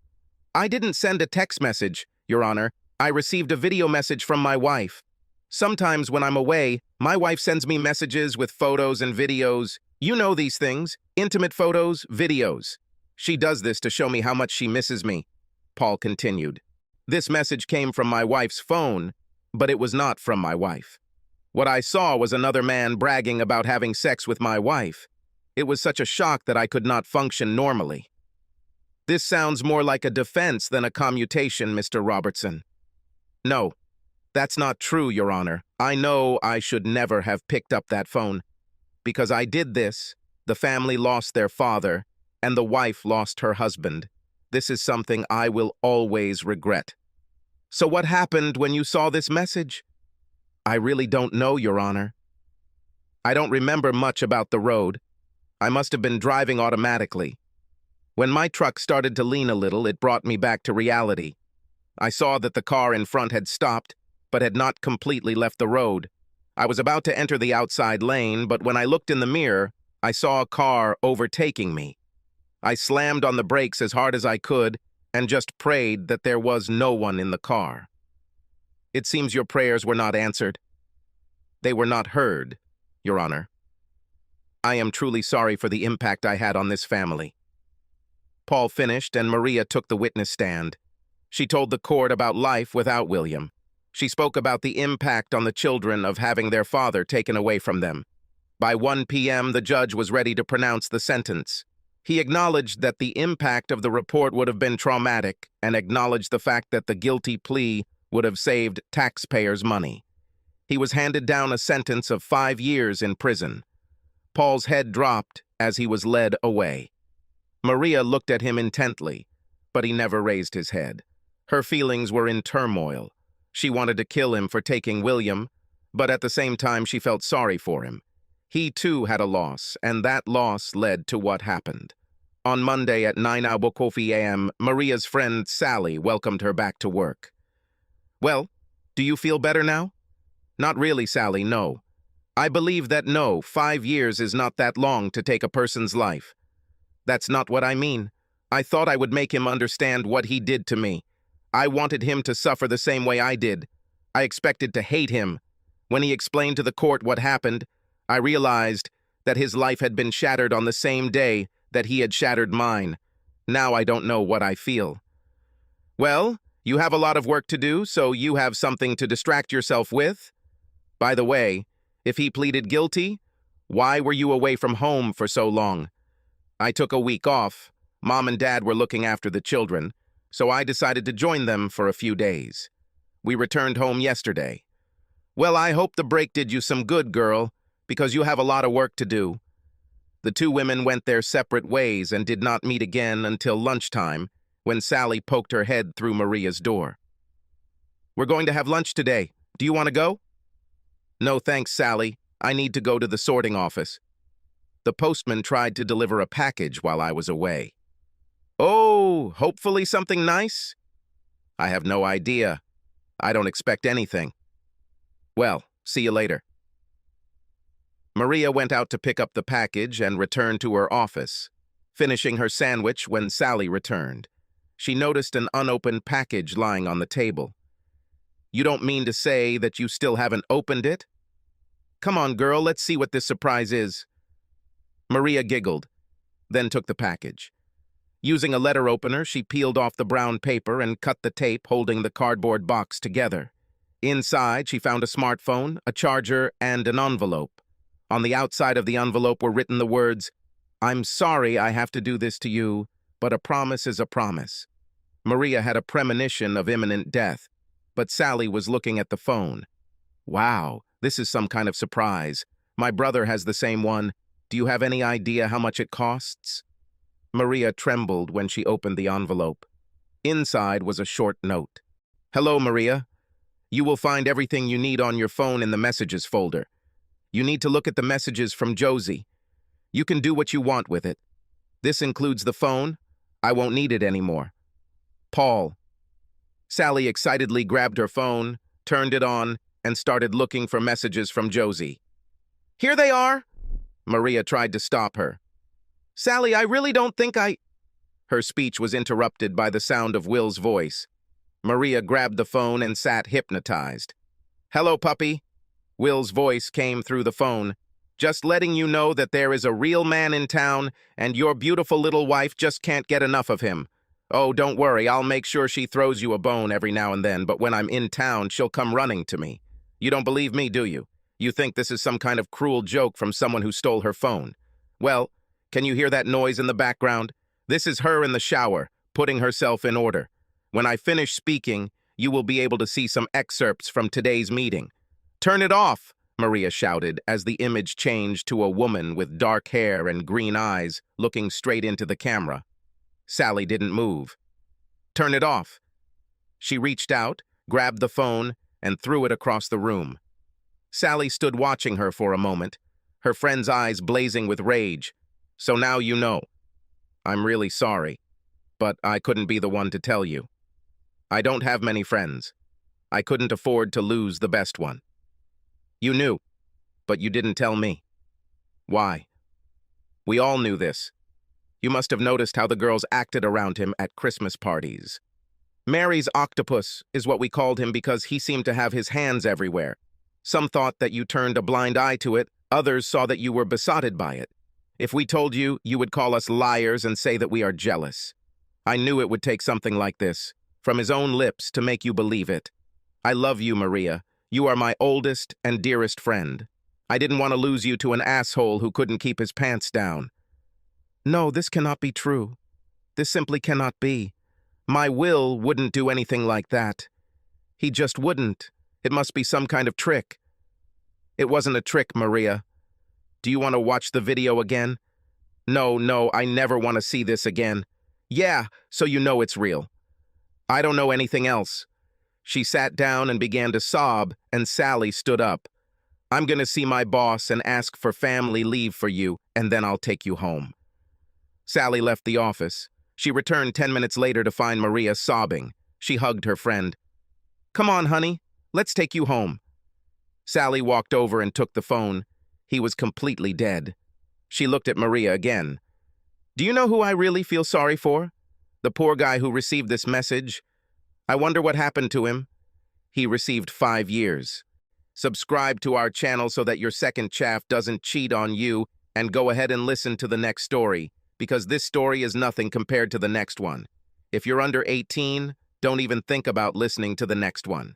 I didn't send a text message, Your Honor. I received a video message from my wife. Sometimes when I'm away, my wife sends me messages with photos and videos. You know these things, intimate photos, videos. She does this to show me how much she misses me, Paul continued. This message came from my wife's phone, but it was not from my wife. What I saw was another man bragging about having sex with my wife. It was such a shock that I could not function normally. This sounds more like a defense than a commutation, Mr. Robertson. No, that's not true, Your Honor. I know I should never have picked up that phone. Because I did this, the family lost their father, and the wife lost her husband. This is something I will always regret. So what happened when you saw this message? I really don't know, Your Honor. I don't remember much about the road. I must have been driving automatically. When my truck started to lean a little, it brought me back to reality. I saw that the car in front had stopped, but had not completely left the road. I was about to enter the outside lane, but when I looked in the mirror, I saw a car overtaking me. I slammed on the brakes as hard as I could and just prayed that there was no one in the car. It seems your prayers were not answered. They were not heard, Your Honor. I am truly sorry for the impact I had on this family. Paul finished, and Maria took the witness stand. She told the court about life without William. She spoke about the impact on the children of having their father taken away from them. By 1 p.m., the judge was ready to pronounce the sentence. He acknowledged that the impact of the report would have been traumatic and acknowledged the fact that the guilty plea would have saved taxpayers' money. He was handed down a sentence of 5 years in prison. Paul's head dropped as he was led away. Maria looked at him intently, but he never raised his head. Her feelings were in turmoil. She wanted to kill him for taking William, but at the same time she felt sorry for him. He too had a loss, and that loss led to what happened. On Monday at 9 a.m., Maria's friend Sally welcomed her back to work. Well, do you feel better now? Not really, Sally, no. I believe that no, 5 years is not that long to take a person's life. That's not what I mean. I thought I would make him understand what he did to me. I wanted him to suffer the same way I did. I expected to hate him. When he explained to the court what happened, I realized that his life had been shattered on the same day that he had shattered mine. Now I don't know what I feel. Well, you have a lot of work to do, so you have something to distract yourself with. By the way, if he pleaded guilty, why were you away from home for so long? I took a week off. Mom and Dad were looking after the children, so I decided to join them for a few days. We returned home yesterday. Well, I hope the break did you some good, girl, because you have a lot of work to do. The two women went their separate ways and did not meet again until lunchtime, when Sally poked her head through Maria's door. We're going to have lunch today. Do you want to go? No thanks, Sally. I need to go to the sorting office. The postman tried to deliver a package while I was away. Oh, hopefully something nice? I have no idea. I don't expect anything. Well, see you later. Maria went out to pick up the package and returned to her office, finishing her sandwich when Sally returned. She noticed an unopened package lying on the table. You don't mean to say that you still haven't opened it? Come on, girl, let's see what this surprise is. Maria giggled, then took the package. Using a letter opener, she peeled off the brown paper and cut the tape holding the cardboard box together. Inside, she found a smartphone, a charger, and an envelope. On the outside of the envelope were written the words, "I'm sorry I have to do this to you, but a promise is a promise." Maria had a premonition of imminent death, but Sally was looking at the phone. Wow, this is some kind of surprise. My brother has the same one. Do you have any idea how much it costs? Maria trembled when she opened the envelope. Inside was a short note. Hello, Maria. You will find everything you need on your phone in the messages folder. You need to look at the messages from Josie. You can do what you want with it. This includes the phone. I won't need it anymore. Paul. Sally excitedly grabbed her phone, turned it on, and started looking for messages from Josie. Here they are! Maria tried to stop her. Sally, I really don't think I... Her speech was interrupted by the sound of Will's voice. Maria grabbed the phone and sat hypnotized. Hello, puppy. Will's voice came through the phone. Just letting you know that there is a real man in town, and your beautiful little wife just can't get enough of him. Oh, don't worry, I'll make sure she throws you a bone every now and then, but when I'm in town, she'll come running to me. You don't believe me, do you? You think this is some kind of cruel joke from someone who stole her phone. Well, can you hear that noise in the background? This is her in the shower, putting herself in order. When I finish speaking, you will be able to see some excerpts from today's meeting. Turn it off, Maria shouted as the image changed to a woman with dark hair and green eyes looking straight into the camera. Sally didn't move. Turn it off. She reached out, grabbed the phone, and threw it across the room. Sally stood watching her for a moment, her friend's eyes blazing with rage. So now you know. I'm really sorry, but I couldn't be the one to tell you. I don't have many friends. I couldn't afford to lose the best one. You knew, but you didn't tell me. Why? We all knew this. You must have noticed how the girls acted around him at Christmas parties. Mary's octopus is what we called him because he seemed to have his hands everywhere. Some thought that you turned a blind eye to it, others saw that you were besotted by it. If we told you, you would call us liars and say that we are jealous. I knew it would take something like this, from his own lips, to make you believe it. I love you, Maria. You are my oldest and dearest friend. I didn't want to lose you to an asshole who couldn't keep his pants down. No, this cannot be true. This simply cannot be. My Will wouldn't do anything like that. He just wouldn't. It must be some kind of trick. It wasn't a trick, Maria. Do you want to watch the video again? No, I never want to see this again. Yeah, so you know it's real. I don't know anything else. She sat down and began to sob, and Sally stood up. I'm going to see my boss and ask for family leave for you, and then I'll take you home. Sally left the office. She returned 10 minutes later to find Maria sobbing. She hugged her friend. Come on, honey. Let's take you home. Sally walked over and took the phone. He was completely dead. She looked at Maria again. Do you know who I really feel sorry for? The poor guy who received this message. I wonder what happened to him. He received 5 years. Subscribe to our channel so that your second chaff doesn't cheat on you, and go ahead and listen to the next story, because this story is nothing compared to the next one. If you're under 18, don't even think about listening to the next one.